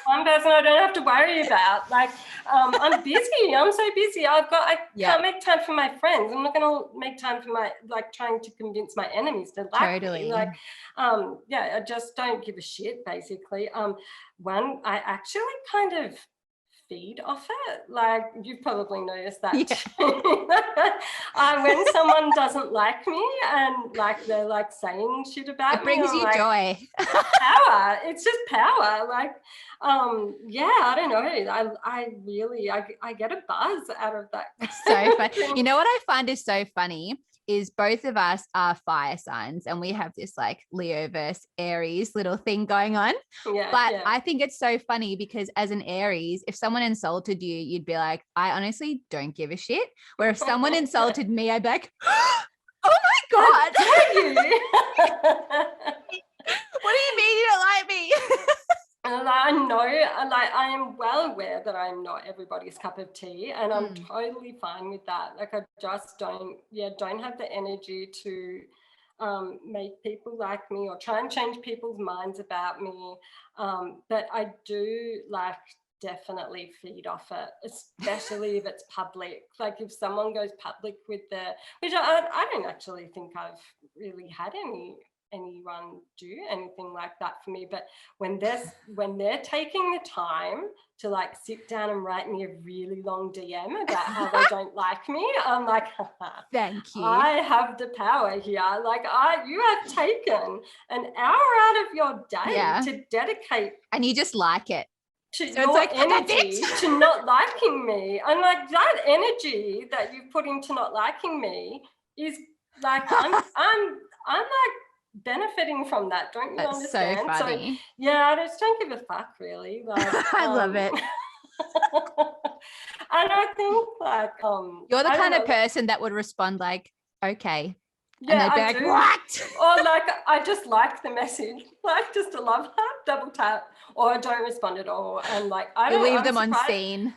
S2: One person I don't have to worry about. Like I'm busy. I'm so busy. I can't make time for my friends. I'm not going to make time for my, like, trying to convince my enemies to like me. Like, I just don't give a shit, basically. I actually kind of feed off it. Like, you've probably noticed that
S3: Yeah.
S2: too. When someone doesn't like me and like they're like saying shit about
S3: It brings
S2: me,
S3: you
S2: like,
S3: joy.
S2: power. It's just power. Like, yeah, I don't know. I get a buzz out of that.
S3: It's so fun. You know what I find is so funny is both of us are fire signs and we have this like Leo versus Aries little thing going on.
S2: Yeah,
S3: but
S2: yeah.
S3: I think it's so funny because as an Aries, if someone insulted you, you'd be like, I honestly don't give a shit. Where if someone insulted me, I'd be like, oh my God.
S2: How dare you?
S3: What do you mean you don't like me?
S2: And I know, like, I am well aware that I'm not everybody's cup of tea, and I'm totally fine with that. Like, I just don't have the energy to make people like me or try and change people's minds about me. But I do, like, definitely feed off it, especially if it's public. Like, if someone goes public with which I don't actually think I've really had anyone do anything like that for me, but when they're taking the time to like sit down and write me a really long DM about how they don't like me, I'm like,
S3: thank you,
S2: I have the power here. Like, you have taken an hour out of your day to dedicate,
S3: and you just like it
S2: to
S3: so
S2: your
S3: it's like,
S2: energy to not liking me. I'm like, that energy that you put into not liking me is like, I'm like benefiting from that. Don't you
S3: That's
S2: understand?
S3: so funny.
S2: So yeah, I just don't give a fuck, really. Like,
S3: I love it.
S2: And I think like
S3: you're the kind of person that would respond like, okay.
S2: Yeah,
S3: and they'd be
S2: I
S3: like,
S2: do.
S3: what?
S2: Or like, I just like the message, like just a love heart, double tap, or I don't respond at all. And like,
S3: you leave them on scene.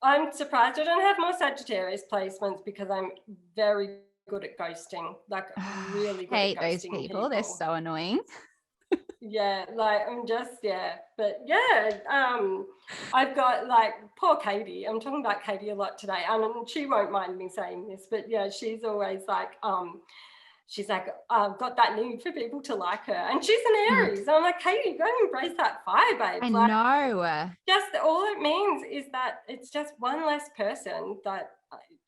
S2: I'm surprised I don't have more Sagittarius placements because I'm very good at ghosting, like really good
S3: hate
S2: at ghosting
S3: those people. They're so annoying.
S2: Yeah, like but yeah, I've got like poor Katie. I'm talking about Katie a lot today, and she won't mind me saying this, but yeah, she's always like, she's like, I've got that need for people to like her, and she's an Aries. I'm like, Katie, you got to embrace that fire, babe.
S3: I
S2: like,
S3: know.
S2: Just all it means is that it's just one less person that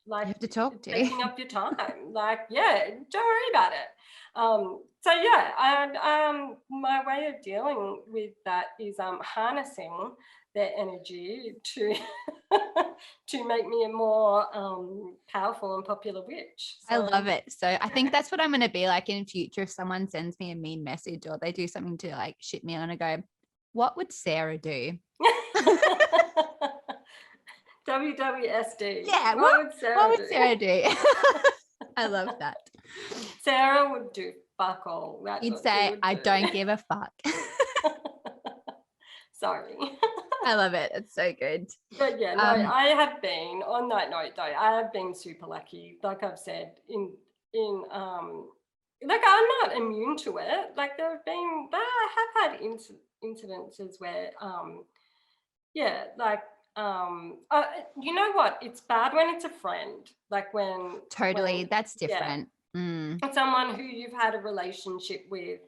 S2: like
S3: you have to talk to,
S2: taking up your time. Like, yeah, don't worry about it. So yeah, and my way of dealing with that is harnessing their energy to to make me a more powerful and popular witch.
S3: So, I love it. So I think that's what I'm going to be like in future. If someone sends me a mean message or they do something to like shit me on, I go, what would Sarah do?
S2: WWSD.
S3: Yeah, what would Sarah do? I love that.
S2: Sarah would do fuck all. That's
S3: You'd say, I don't give a fuck.
S2: Sorry.
S3: I love it. It's so good.
S2: But yeah, no, I have been, on that note though, I have been super lucky. Like I've said, like, I'm not immune to it. Like, I have had incidences where, yeah, like, you know what? It's bad when it's a friend. Like when
S3: that's different.
S2: Yeah, someone who you've had a relationship with,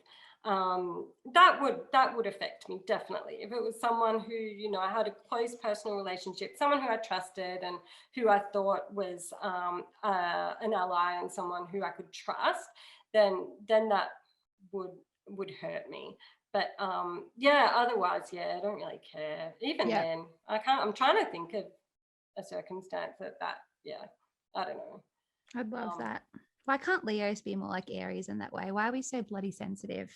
S2: that would affect me definitely. If it was someone who, you know, I had a close personal relationship, someone who I trusted and who I thought was an ally and someone who I could trust, then that would hurt me. But yeah, otherwise, yeah, I don't really care. Even then, I'm trying to think of a circumstance that yeah, I don't know.
S3: I'd love that. Why can't Leos be more like Aries in that way? Why are we so bloody sensitive?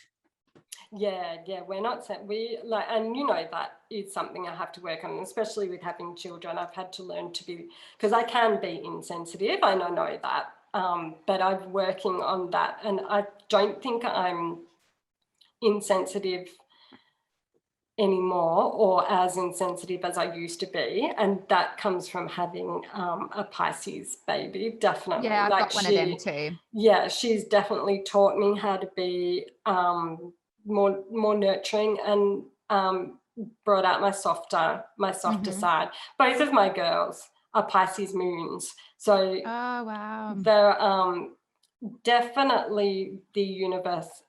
S2: Yeah, we're not and you know, that is something I have to work on, especially with having children. I've had to learn to be, because I can be insensitive, and I know that, but I'm working on that, and I don't think I'm insensitive anymore, or as insensitive as I used to be, and that comes from having a Pisces baby. Definitely.
S3: Yeah, I've got one of them too.
S2: Yeah, she's definitely taught me how to be more nurturing, and brought out my softer side. Both of my girls are Pisces moons, so
S3: oh wow,
S2: they're definitely the universe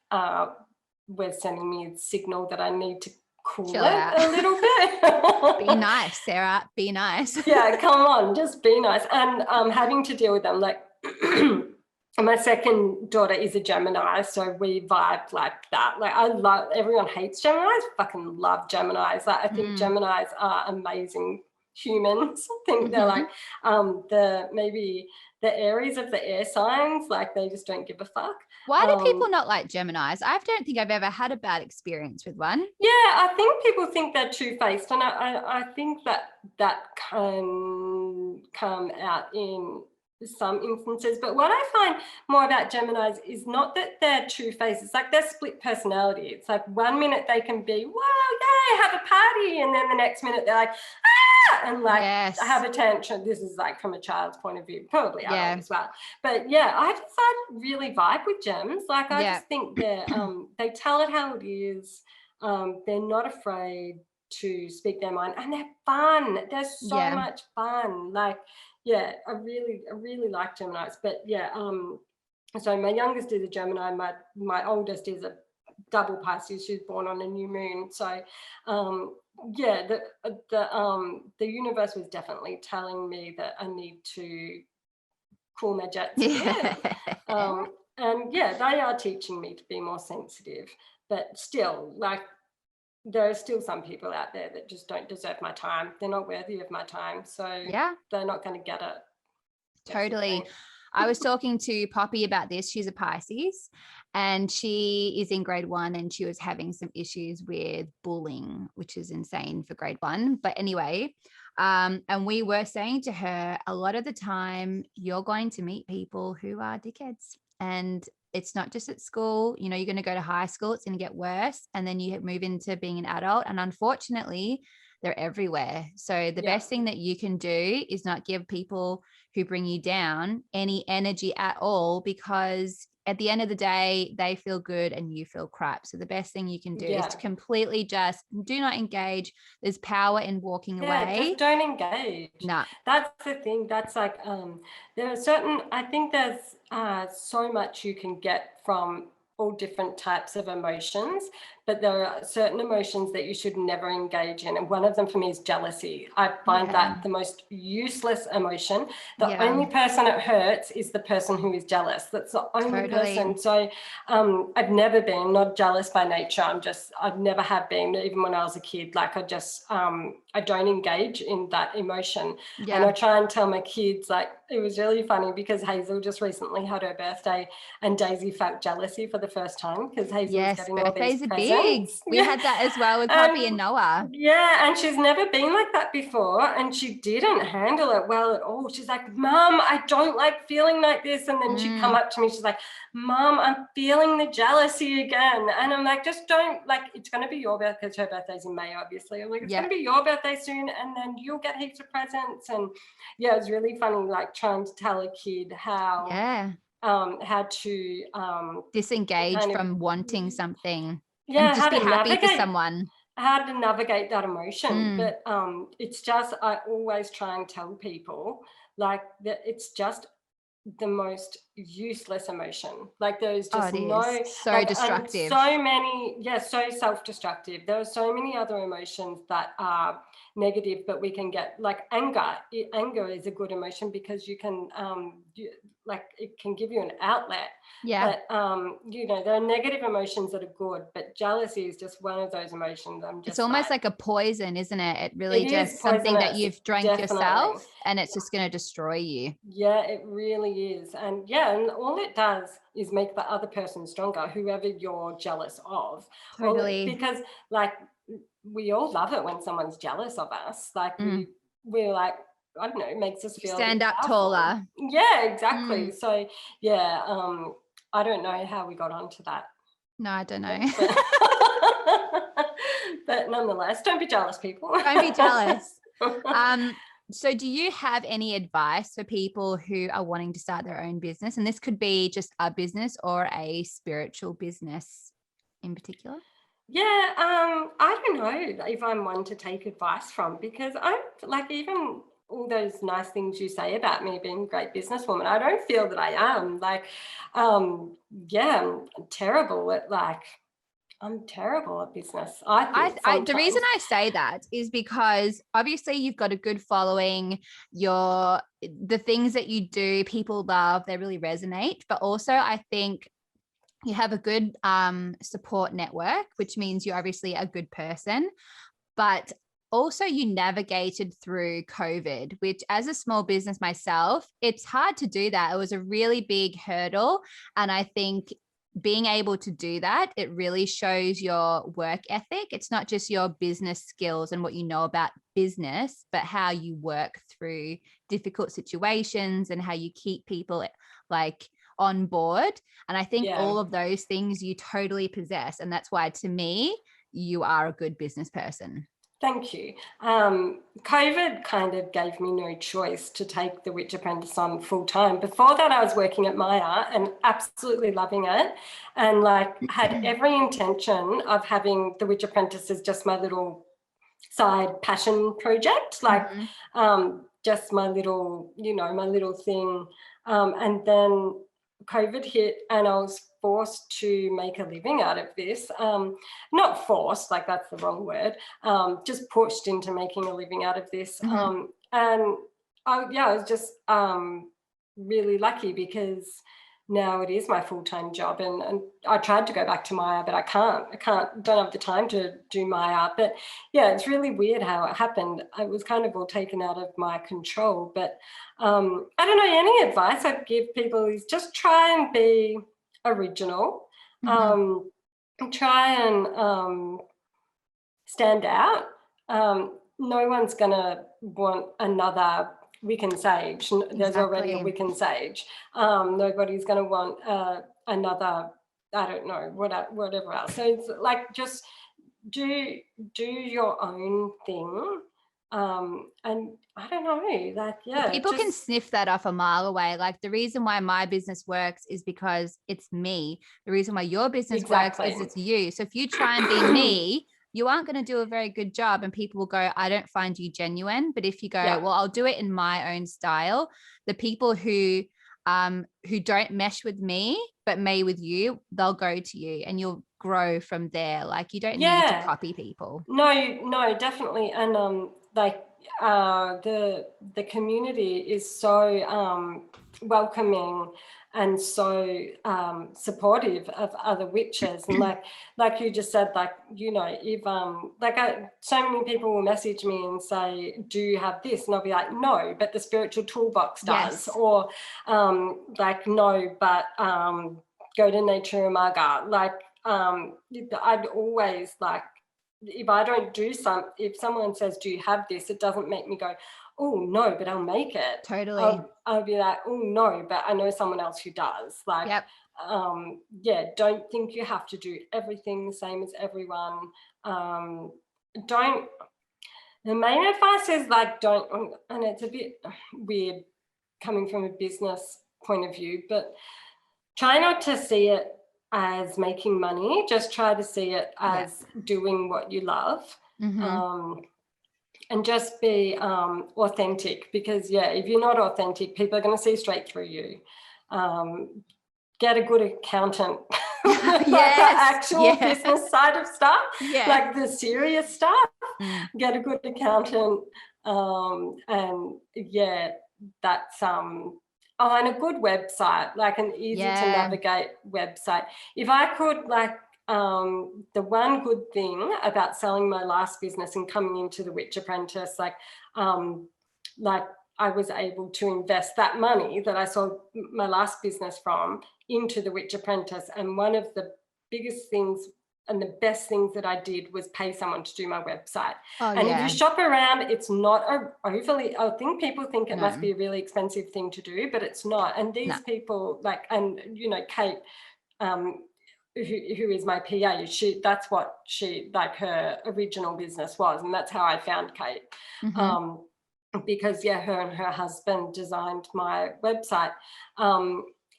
S2: was sending me a signal that I need to cool
S3: Chill
S2: it
S3: out.
S2: a little bit.
S3: Be nice, Sarah. Be nice.
S2: Yeah, come on, just be nice. And having to deal with them, like my second daughter is a Gemini, so we vibe like that. Like I love, everyone hates Geminis, fucking love Geminis. Like I think Geminis are amazing humans. I think they're like maybe the Aries of the air signs, like they just don't give a fuck.
S3: Why do people not like Geminis? I don't think I've ever had a bad experience with one.
S2: Yeah, I think people think they're two-faced, and I think that can come out in some instances. But what I find more about Geminis is not that they're two-faced. It's like they're split personality. It's like 1 minute they can be, wow, yay, have a party, and then the next minute they're like, and like have a tantrum. This is like from a child's point of view, probably adult as well. But yeah, I really vibe with gems. Like I just think they're they tell it how it is. They're not afraid to speak their mind, and they're fun. They're so much fun. Like I really like Geminis. But so my youngest is a Gemini. My oldest is a double Pisces. She's born on a new moon. So the universe was definitely telling me that I need to cool my jets a bit. And they are teaching me to be more sensitive, but still, like, there are still some people out there that just don't deserve my time. They're not worthy of my time, so they're not going to get it.
S3: Totally. I was talking to Poppy about this. She's a Pisces and she is in grade 1 and she was having some issues with bullying, which is insane for grade 1. But anyway, and we were saying to her, a lot of the time you're going to meet people who are dickheads, and it's not just at school. You know, you're going to go to high school, it's going to get worse, and then you move into being an adult, and unfortunately they're everywhere. So the best thing that you can do is not give people who bring you down any energy at all, because at the end of the day, they feel good and you feel crap. So the best thing you can do is to completely just do not engage. There's power in walking away.
S2: Just don't engage.
S3: Nah.
S2: That's the thing. That's like, there are certain, I think there's so much you can get from all different types of emotions, but there are certain emotions that you should never engage in. And one of them for me is jealousy. I find that the most useless emotion. The only person it hurts is the person who is jealous. That's the only person. So I've never been, not jealous by nature. I've never have been, even when I was a kid. Like I don't engage in that emotion. And I try and tell my kids, like, it was really funny because Hazel just recently had her birthday and Daisy felt jealousy for the first time because Hazel was getting all these presents.
S3: We had that as well with Poppy and Noah.
S2: Yeah, and she's never been like that before, and she didn't handle it well at all. She's like, Mom, I don't like feeling like this. And then she'd come up to me, she's like, Mom, I'm feeling the jealousy again. And I'm like, just don't, like, it's going to be your birthday, because her birthday's in May, obviously. I'm like, it's going to be your birthday soon, and then you'll get heaps of presents. And yeah, it was really funny, like, trying to tell a kid how to
S3: disengage from wanting something.
S2: And
S3: just be happy for someone.
S2: How to navigate that emotion. But it's just, I always try and tell people, like, that it's just the most useless emotion. Like, there's just
S3: so destructive.
S2: So many, so self-destructive. There are so many other emotions that are negative, but we can get, like, anger. Anger is a good emotion because you can like, it can give you an outlet. But you know, there are negative emotions that are good, but jealousy is just one of those emotions.
S3: It's almost like a poison, isn't it? It really just something that you've drank yourself, and it's just going to destroy you.
S2: Yeah, it really is. And and all it does is make the other person stronger, whoever you're jealous of.
S3: Totally.
S2: Because, like, we all love it when someone's jealous of us. Like, we're like, I don't know, it makes us feel
S3: stand up taller.
S2: Yeah, exactly. So I don't know how we got onto that.
S3: No, I don't know.
S2: But nonetheless, don't be jealous, people.
S3: Don't be jealous. So do you have any advice for people who are wanting to start their own business? And this could be just a business or a spiritual business in particular.
S2: Yeah, I don't know if I'm one to take advice from, because I'm like, even all those nice things you say about me being a great businesswoman, I don't feel that I am. Like, I'm terrible at, like, I'm terrible at business. I think
S3: The reason
S2: sometimes.
S3: I say that is because obviously you've got a good following. The things that you do, people love, they really resonate. But also, I think you have a good support network, which means you're obviously a good person. But also, you navigated through COVID, which, as a small business myself, it's hard to do that. It was a really big hurdle. And I think being able to do that, it really shows your work ethic. It's not just your business skills and what you know about business, but how you work through difficult situations and how you keep people like on board. And I think all of those things you totally possess. And that's why, to me, you are a good business person.
S2: Thank you. COVID kind of gave me no choice to take the Witch Apprentice on full time. Before that, I was working at Maya and absolutely loving it, and like had every intention of having the Witch Apprentice as just my little side passion project, like just my little, my little thing. And then COVID hit and I was forced to make a living out of this. Not forced, like that's the wrong word, just pushed into making a living out of this. And I was just really lucky because now it is my full-time job, and I tried to go back to Maya, but I don't have the time to do Maya. But yeah, it's really weird how it happened. It was kind of all taken out of my control. But I don't know, any advice I'd give people is just try and be original. Try and stand out. No one's gonna want another Wiccan sage. There's already a Wiccan sage. Nobody's going to want another, I don't know, whatever else. So it's like, just do your own thing. And I don't know, like, yeah.
S3: People can sniff that off a mile away. Like, the reason why my business works is because it's me. The reason why your business works is it's you. So if you try and be me, you aren't going to do a very good job, and people will go, I don't find you genuine. But if you go, well, I'll do it in my own style, the people who don't mesh with me, but may with you, they'll go to you and you'll grow from there. Like, you don't need to copy people.
S2: No, definitely. And the community is so welcoming and so supportive of other witches, and like you just said, like, if so many people will message me and say, do you have this? And I'll be like, no, but the spiritual toolbox does. Or like, no, but go to Nature Umaga. Like, I'd always, like, if I don't do if someone says, do you have this, it doesn't make me go, oh no, but I'll make it.
S3: Totally.
S2: I'll be like, oh no, but I know someone else who does. Like, don't think you have to do everything the same as everyone. The main advice is, like, don't, and it's a bit weird coming from a business point of view, but try not to see it as making money. Just try to see it as doing what you love. And just be authentic, because if you're not authentic, people are going to see straight through you. Get a good accountant. Like the actual business side of stuff, like the serious stuff. Get a good accountant, and that's and a good website, like an easy to navigate website. If I could, like, the one good thing about selling my last business and coming into the Witch Apprentice, like I was able to invest that money that I sold my last business from into the Witch Apprentice. And one of the biggest things and the best things that I did was pay someone to do my website. If you shop around, it's not overly, I think people think it must be a really expensive thing to do, but it's not. And these people, like, and Kate, who is my PA, that's what like, her original business was, and that's how I found Kate. Because her and her husband designed my website.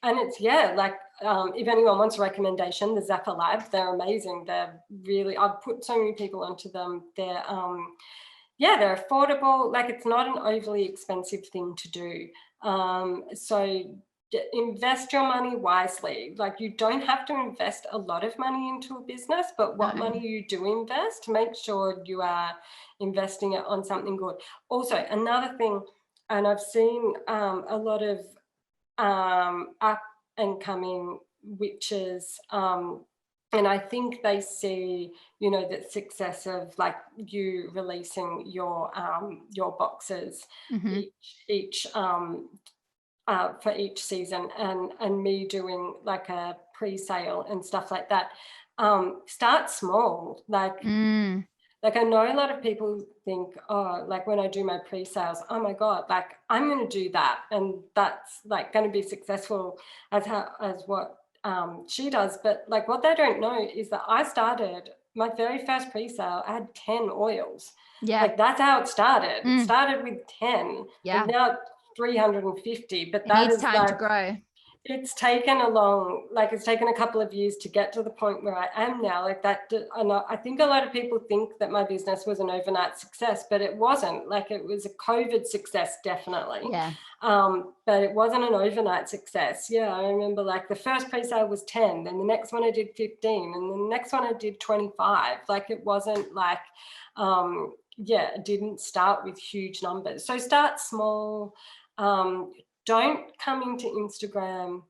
S2: And it's, like, if anyone wants a recommendation, the Zappa Lab, they're amazing. They're really, I've put so many people onto them. They're, they're affordable. Like, it's not an overly expensive thing to do. So invest your money wisely. Like, you don't have to invest a lot of money into a business, but what money you do invest, make sure you are investing it on something good. Also, another thing, and I've seen a lot of up and coming witches, and I think they see, you know, the success of like you releasing your boxes each for each season, and me doing like a pre-sale and stuff like that. Start small, like I know a lot of people think, oh, like when I do my pre-sales, oh my God, like I'm going to do that, and that's like going to be successful as what she does. But like what they don't know is that I started my very first pre-sale, I had 10 oils.
S3: Yeah.
S2: Like that's how it started. It started with 10.
S3: Yeah.
S2: And now 350, but
S3: that needs time to grow.
S2: It's taken it's taken a couple of years to get to the point where I am now. Like that, and I think a lot of people think that my business was an overnight success, but it wasn't. Like it was a COVID success, definitely.
S3: Yeah.
S2: But it wasn't an overnight success. Yeah, I remember like the first pre-sale was 10, then the next one I did 15, and the next one I did 25. Like it wasn't like, it didn't start with huge numbers. So start small. Don't come into Instagram,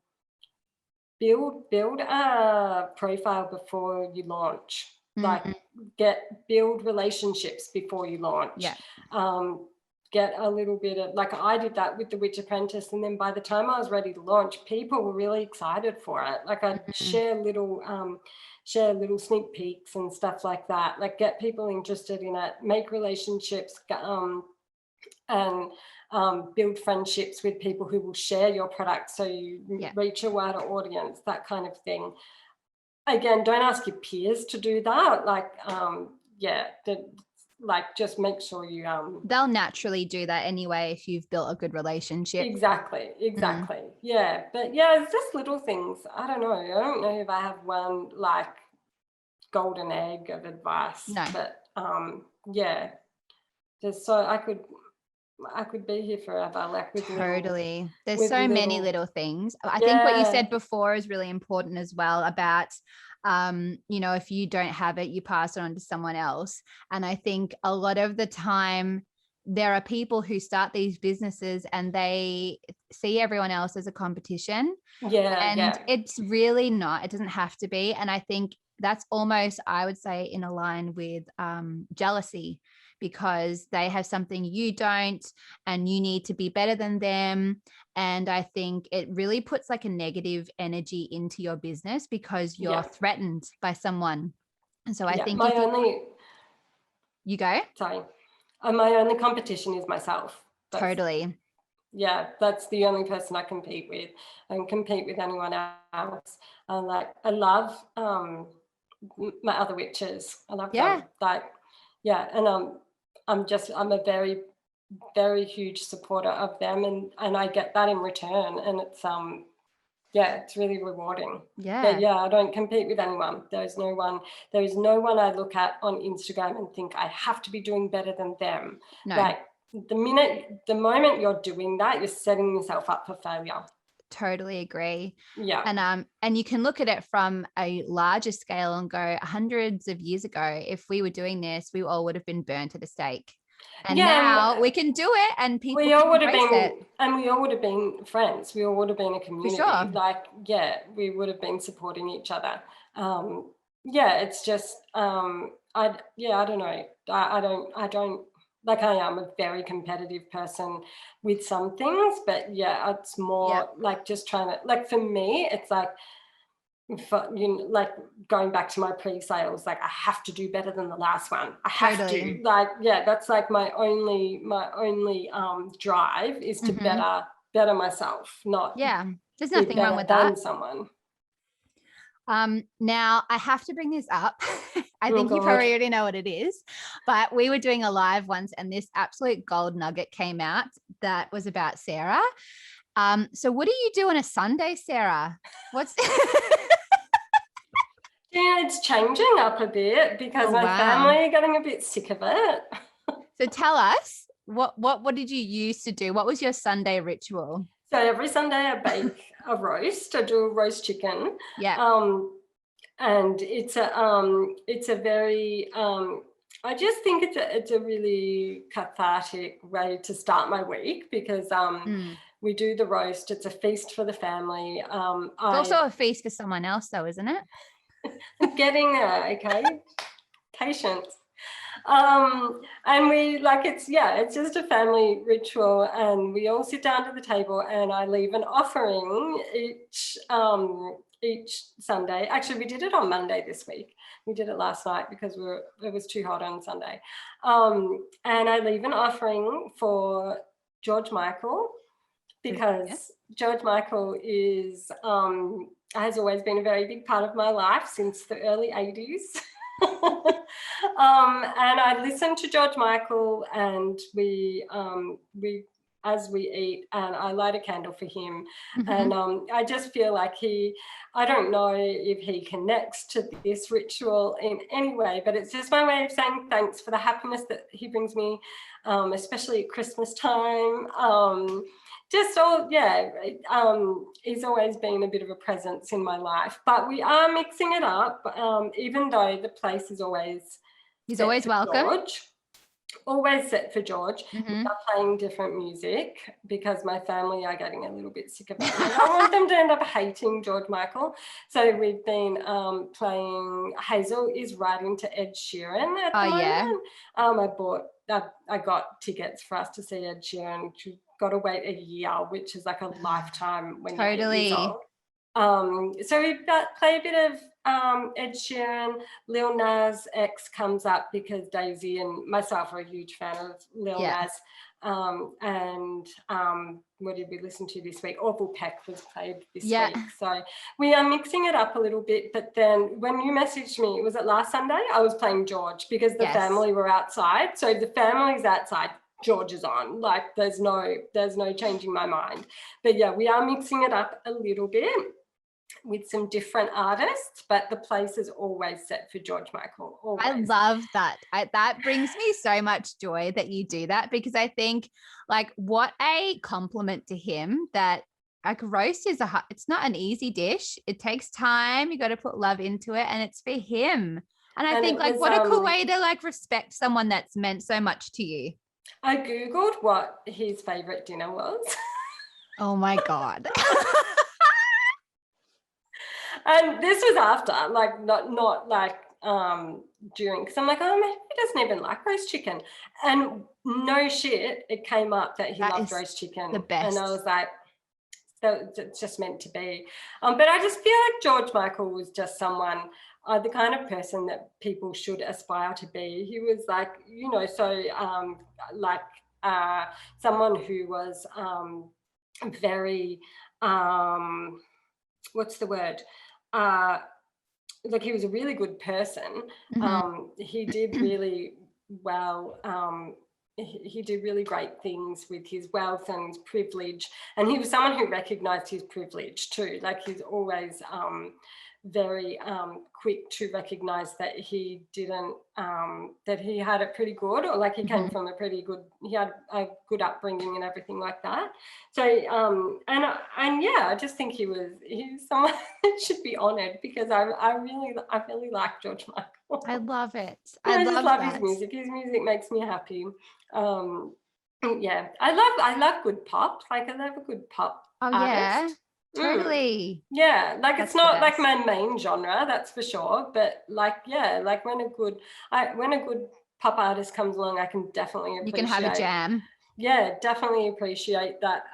S2: build a profile before you launch. Like build relationships before you launch.
S3: Yeah.
S2: Get a little bit of, like I did that with the Witch Apprentice, and then by the time I was ready to launch, people were really excited for it. Like I'd share little sneak peeks and stuff like that. Like get people interested in it, make relationships, and build friendships with people who will share your product, so you reach a wider audience, that kind of thing. Again, don't ask your peers to do that. Like, just make sure you
S3: they'll naturally do that anyway if you've built a good relationship.
S2: Exactly. Yeah, but yeah, it's just little things. I don't know if I have one like golden egg of advice.
S3: No.
S2: But just so I could be here forever. Like with
S3: totally. There's so many little things. I think what you said before is really important as well about, if you don't have it, you pass it on to someone else. And I think a lot of the time there are people who start these businesses and they see everyone else as a competition. And it's really not. It doesn't have to be. And I think that's almost, I would say, in a line with jealousy, because they have something you don't and you need to be better than them. And I think it really puts like a negative energy into your business because you're threatened by someone. And so I think you go.
S2: Sorry. My only competition is myself.
S3: Totally.
S2: Yeah, that's the only person I compete with. I don't compete with anyone else. I love my other witches. I love them. And I'm a very, very huge supporter of them, and I get that in return, and it's it's really rewarding. But I don't compete with anyone. There is no one I look at on Instagram and think I have to be doing better than them.
S3: No.
S2: Like the moment you're doing that, you're setting yourself up for failure.
S3: Totally agree.
S2: Yeah.
S3: And you can look at it from a larger scale and go, hundreds of years ago, if we were doing this, we all would have been burnt at a stake. And now we can do it, and people
S2: we all would have
S3: been
S2: it. And we all would have been friends. We all would have been a community.
S3: For sure.
S2: We would have been supporting each other. It's just I don't know. I don't like, I am a very competitive person with some things, but it's more like just trying to, like, for me, it's like, like going back to my pre-sales, like I have to do better than the last one. I have to, like, that's like my only drive is to better myself, not
S3: there's nothing wrong with that.
S2: Someone.
S3: Now I have to bring this up. I think you probably already know what it is, but we were doing a live once and this absolute gold nugget came out that was about Sarah. So what do you do on a Sunday, Sarah?
S2: It's changing up a bit because my family are getting a bit sick of it.
S3: So tell us, what did you used to do? What was your Sunday ritual?
S2: So every Sunday I bake a roast. I do a roast chicken.
S3: Yeah.
S2: And it's a very I just think it's a really cathartic way to start my week, because we do the roast. It's a feast for the family.
S3: It's also a feast for someone else, though, isn't it?
S2: I'm getting there, okay? Patience. And we it's just a family ritual, and we all sit down to the table, and I leave an offering each Sunday. Actually, we did it on Monday this week. We did it last night because it was too hot on Sunday. And I leave an offering for George Michael, because George Michael has always been a very big part of my life since the early 80s. And I listen to George Michael, and we as we eat, and I light a candle for him. And I just feel like I don't know if he connects to this ritual in any way, but it's just my way of saying thanks for the happiness that he brings me, especially at Christmas time. He's always been a bit of a presence in my life, but we are mixing it up, even though the place is always
S3: He's always welcome.
S2: George. Always set for George. We are playing different music because my family are getting a little bit sick of it. I don't want them to end up hating George Michael. So we've been playing, Hazel is right into Ed Sheeran at the moment. I got tickets for us to see Ed Sheeran. She's got to wait a year, which is like a lifetime when you're 8 years old. So we play a bit of Ed Sheeran. Lil Nas X comes up because Daisy and myself are a huge fan of Lil Nas. And what did we listen to this week? Awful Peck was played this week. So we are mixing it up a little bit. But then when you messaged me, was it last Sunday? I was playing George because the family were outside. So if the family's outside, George is on. Like there's no changing my mind. But yeah, we are mixing it up a little bit with some different artists, but the place is always set for George Michael. Always.
S3: I love that. That brings me so much joy that you do that, because I think like what a compliment to him that like roast is it's not an easy dish. It takes time. You got to put love into it, and it's for him. And I think like what a cool way to like respect someone that's meant so much to you.
S2: I Googled what his favorite dinner was.
S3: Oh my God.
S2: And this was after, like not like during, because I'm like, oh, maybe he doesn't even like roast chicken. And no shit, it came up that he loved roast chicken.
S3: The best.
S2: And I was like, it's just meant to be. But I just feel like George Michael was just someone, the kind of person that people should aspire to be. He was like, someone who was very, what's the word? Like he was a really good person. He did really well. He did really great things with his wealth and his privilege, and he was someone who recognized his privilege too. Like he's always very quick to recognize that he didn't that he had it pretty good, or like he came from he had a good upbringing and everything like that. So I just think he's someone that should be honored, because I really like George Michael.
S3: I love it.
S2: I just love his music. His music makes me happy. I love good pop. Like I love a good pop artist.
S3: Totally.
S2: Yeah, like that's it's not like my main genre, that's for sure. But like when a good pop artist comes along, I can definitely appreciate.
S3: You can have a jam.
S2: Yeah, definitely appreciate that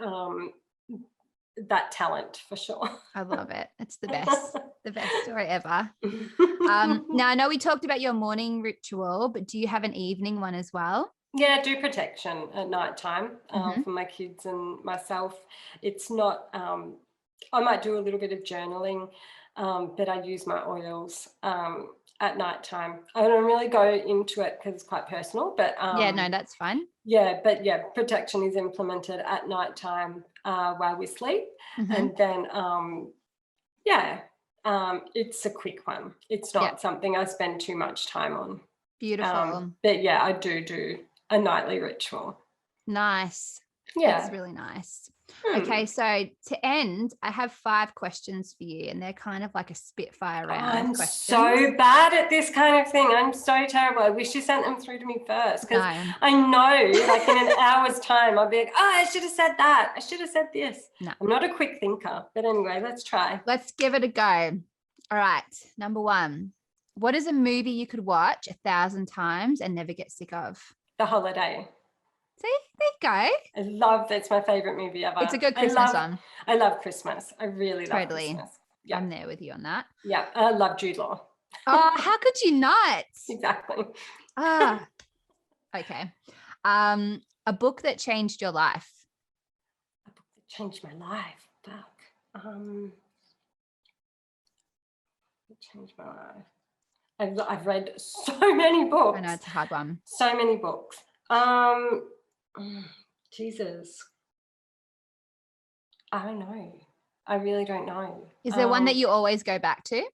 S2: that talent for sure.
S3: I love it. It's the best. The best story ever. Now I know we talked about your morning ritual, but do you have an evening one as well?
S2: Yeah, I do protection at nighttime for my kids and myself. It's not I might do a little bit of journaling, but I use my oils at nighttime. I don't really go into it because it's quite personal, but
S3: that's fine.
S2: Yeah, but yeah, protection is implemented at nighttime while we sleep, and then it's a quick one. It's not something I spend too much time on.
S3: Beautiful.
S2: But yeah, I do a nightly ritual.
S3: Nice. That's really nice. Okay, so to end, I have 5 questions for you, and they're kind of like a spitfire round.
S2: I'm
S3: questions.
S2: so bad at this kind of thing. I'm so terrible. I wish you sent them through to me first, because I know, like in an hour's time, I'll be like, oh, I should have said that. I should have said this.
S3: No.
S2: I'm not a quick thinker, but anyway, let's try.
S3: Let's give it a go. All right, number 1. What is a movie you could watch 1,000 times and never get sick of?
S2: The Holiday.
S3: See, there you go.
S2: I love, it's my favorite movie ever.
S3: It's a good Christmas one.
S2: I love Christmas. I really love Christmas.
S3: Yeah. I'm there with you on that.
S2: Yeah, I love Jude Law.
S3: Oh, how could you not?
S2: Exactly.
S3: Okay. A book that changed your life.
S2: A book that changed my life. Fuck. It changed my life. I've read so many books.
S3: I know, it's a hard one.
S2: So many books. Jesus. I don't know. I really don't know.
S3: Is there one that you always go back to?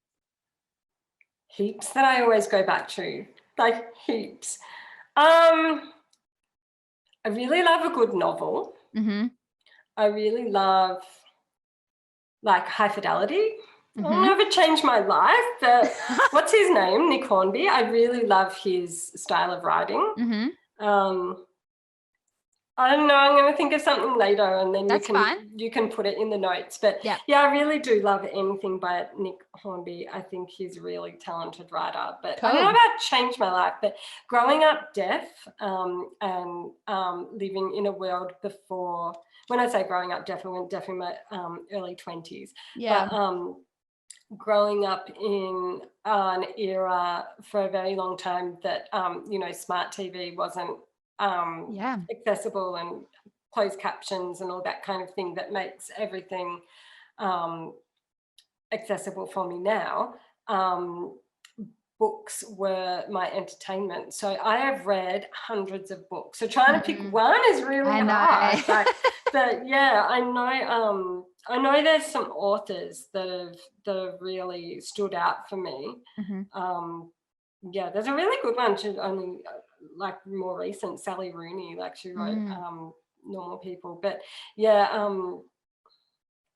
S2: Heaps that I always go back to. Like heaps. I really love a good novel.
S3: Mm-hmm.
S2: I really love like High Fidelity.
S3: Mm-hmm.
S2: I'll never change my life, but what's his name? Nick Hornby. I really love his style of writing.
S3: Mm-hmm.
S2: I don't know. I'm going to think of something later, and then you can put it in the notes. But yeah, I really do love anything by Nick Hornby. I think he's a really talented writer. But I don't know about change my life. But growing up deaf and living in a world before. When I say growing up deaf, I went deaf in my early 20s.
S3: Yeah.
S2: But, growing up in an era for a very long time that smart TV wasn't accessible, and closed captions and all that kind of thing that makes everything accessible for me now. Books were my entertainment, so I have read hundreds of books, so trying to pick one is really hard. But yeah, I know there's some authors that have really stood out for me. There's a really good one. She's only like more recent, Sally Rooney, like she wrote Normal People. But yeah,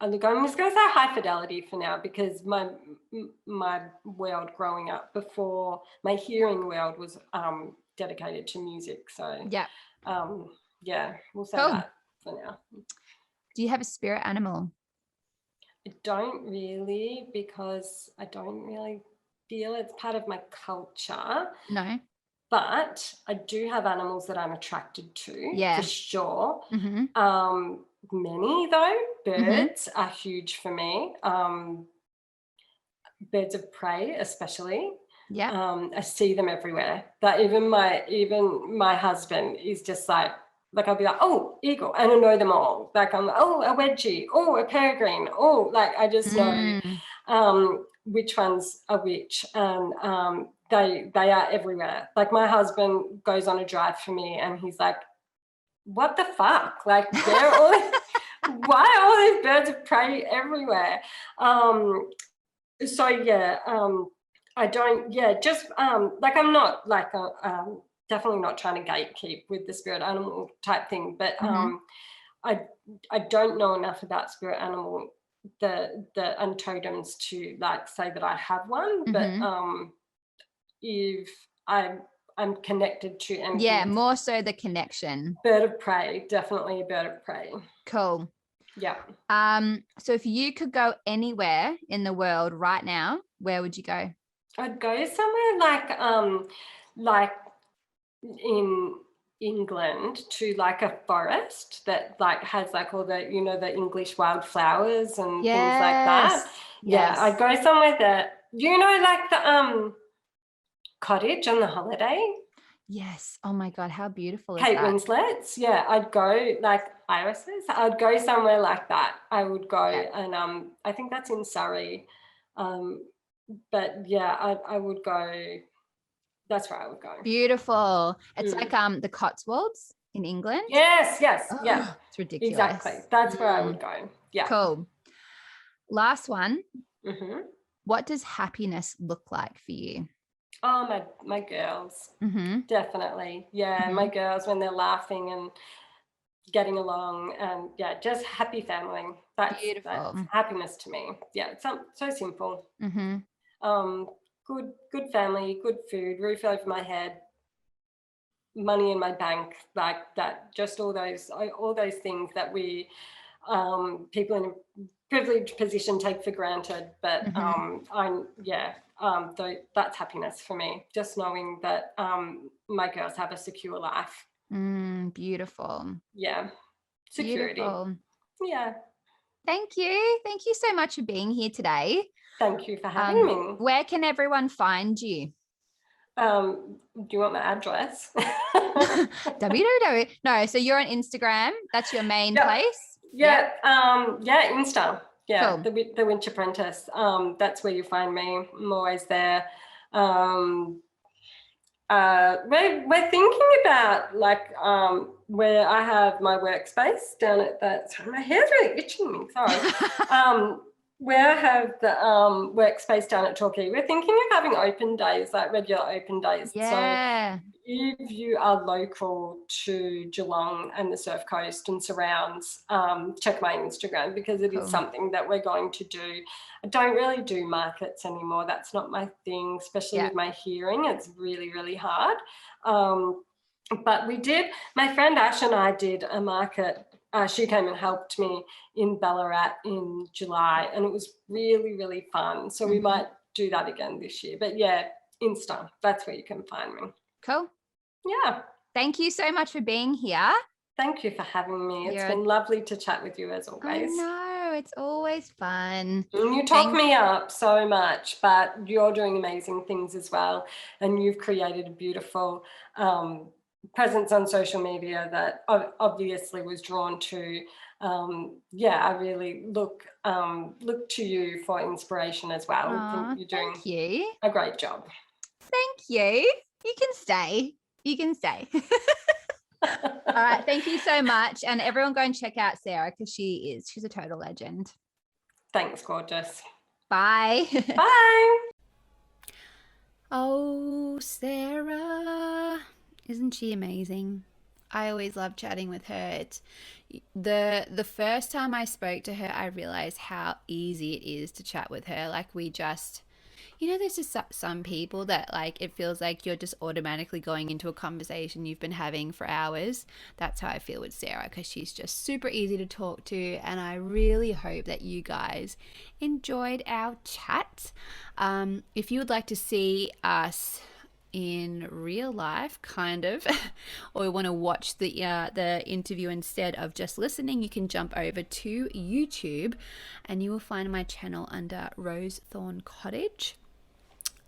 S2: look, I'm just going to say High Fidelity for now, because my world growing up before my hearing world was dedicated to music. So we'll say that for now.
S3: Do you have a spirit animal?
S2: I don't really, because I don't really feel it's part of my culture.
S3: No.
S2: But I do have animals that I'm attracted to, for sure. Many, though. Birds are huge for me. Birds of prey, especially.
S3: Yeah.
S2: I see them everywhere. But even my husband is just like I'll be like, oh, eagle, and I know them all. Like I'm like, oh, a wedgie, oh, a peregrine, oh, like I just know which one's a which, and they are everywhere. Like my husband goes on a drive for me, and he's like, what the fuck? Like they're all why are all these birds of prey everywhere? I don't, just like I'm not like definitely not trying to gatekeep with the spirit animal type thing, but I don't know enough about spirit animal, the totems to like say that I have one, but if I'm connected to anything,
S3: more so the connection.
S2: Bird of prey, definitely a bird of prey.
S3: Cool.
S2: Yeah.
S3: So if you could go anywhere in the world right now, where would you go?
S2: I'd go somewhere like in England, to like a forest that like has like all the the English wildflowers and things like that. Yeah, I'd go somewhere that like the cottage on The Holiday.
S3: Yes. Oh my God, how beautiful is
S2: Kate
S3: that?
S2: Winslet's. Yeah, I'd go like Iris's. I'd go somewhere like that. I would go, and I think that's in Surrey. But yeah, I would go. That's where I would go.
S3: Beautiful. It's like the Cotswolds in England.
S2: Yes. Yeah.
S3: It's ridiculous.
S2: Exactly. That's where I would go. Yeah.
S3: Cool. Last one.
S2: Mm-hmm.
S3: What does happiness look like for you?
S2: Oh, my girls. Definitely. Yeah, my girls, when they're laughing and getting along, and just happy family. That's
S3: Beautiful.
S2: happiness to me. It's so simple.
S3: Mm-hmm.
S2: Good family, good food, roof over my head, money in my bank, like that. Just all those things that we people in a privileged position take for granted. But that's happiness for me. Just knowing that my girls have a secure life.
S3: Beautiful.
S2: Yeah. Security.
S3: Beautiful.
S2: Yeah.
S3: Thank you. Thank you so much for being here today.
S2: Thank you for having me.
S3: Where can everyone find you?
S2: Do you want my address?
S3: www. No, so you're on Instagram. That's your main place?
S2: Yeah. Insta. Yeah,
S3: cool.
S2: the Witch Apprentice. That's where you find me. I'm always there. We're thinking about where I have my workspace down at that. Sorry, my hair's really itching me. Sorry. Where I have the workspace down at Torquay, we're thinking of having open days, like regular open days.
S3: Yeah.
S2: So if you are local to Geelong and the Surf Coast and surrounds, check my Instagram, because it is something that we're going to do. I don't really do markets anymore. That's not my thing, especially with my hearing. It's really, really hard. But we did, my friend Ash and I did a market. She came and helped me in Ballarat in July, and it was really, really fun. So we might do that again this year. But yeah, Insta, that's where you can find me.
S3: Cool.
S2: Yeah.
S3: Thank you so much for being here.
S2: Thank you for having me. It's been lovely to chat with you as always.
S3: I know, it's always fun.
S2: And you talk me up so much, but you're doing amazing things as well. And you've created a beautiful presence on social media that obviously was drawn to. I really look to you for inspiration as well. I think you're doing a great job.
S3: Thank you. You can stay. All right. Thank you so much. And everyone go and check out Sarah, because she's a total legend.
S2: Thanks, gorgeous.
S3: Bye.
S2: Bye.
S1: Oh, Sarah. Isn't she amazing? I always love chatting with her. It's the first time I spoke to her, I realized how easy it is to chat with her. Like, we just, there's just some people that, like, it feels like you're just automatically going into a conversation you've been having for hours. That's how I feel with Sarah, because she's just super easy to talk to. And I really hope that you guys enjoyed our chat. If you would like to see us in real life, kind of, or want to watch the interview instead of just listening, you can jump over to YouTube and you will find my channel under Rosethorn Cottage.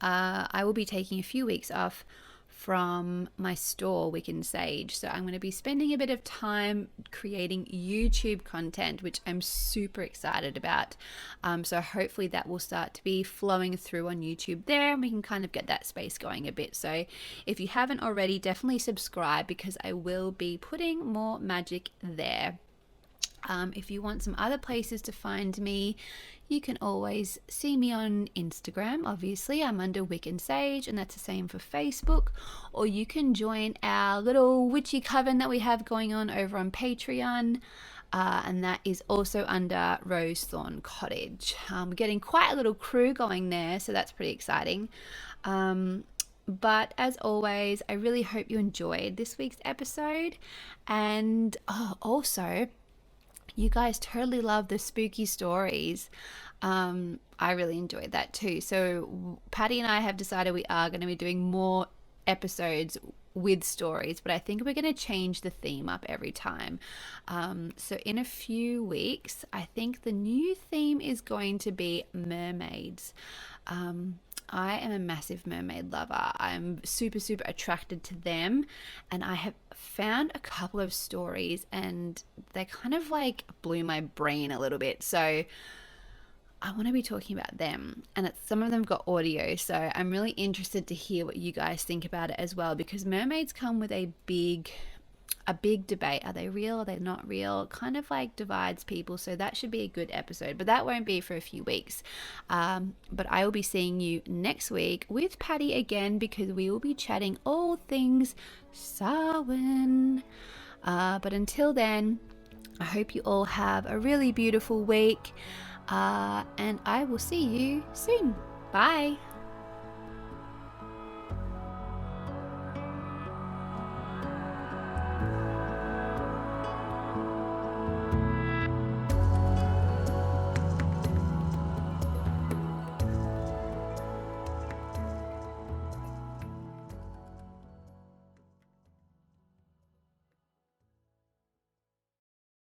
S1: I will be taking a few weeks off from my store, Wiccan Sage, so I'm going to be spending a bit of time creating YouTube content, which I'm super excited about. So hopefully that will start to be flowing through on YouTube there, and we can kind of get that space going a bit. So if you haven't already, definitely subscribe, because I will be putting more magic there. If you want some other places to find me, you can always see me on Instagram. Obviously, I'm under Wiccan Sage, and that's the same for Facebook. Or you can join our little witchy coven that we have going on over on Patreon. And that is also under Rosethorn Cottage. We're getting quite a little crew going there, so that's pretty exciting. But as always, I really hope you enjoyed this week's episode. And also, you guys totally love the spooky stories. I really enjoyed that too. So Patty and I have decided we are going to be doing more episodes with stories, but I think we're going to change the theme up every time. So in a few weeks, I think the new theme is going to be mermaids. I am a massive mermaid lover. I'm super, super attracted to them, and I have found a couple of stories and they kind of like blew my brain a little bit. So I want to be talking about them, and some of them got audio, so I'm really interested to hear what you guys think about it as well, because mermaids come with a big debate. Are they real? Are they not real? Kind of like divides people. So that should be a good episode, but that won't be for a few weeks. But I will be seeing you next week with Patty again, because we will be chatting all things Samhain. But until then, I hope you all have a really beautiful week, and I will see you soon. Bye.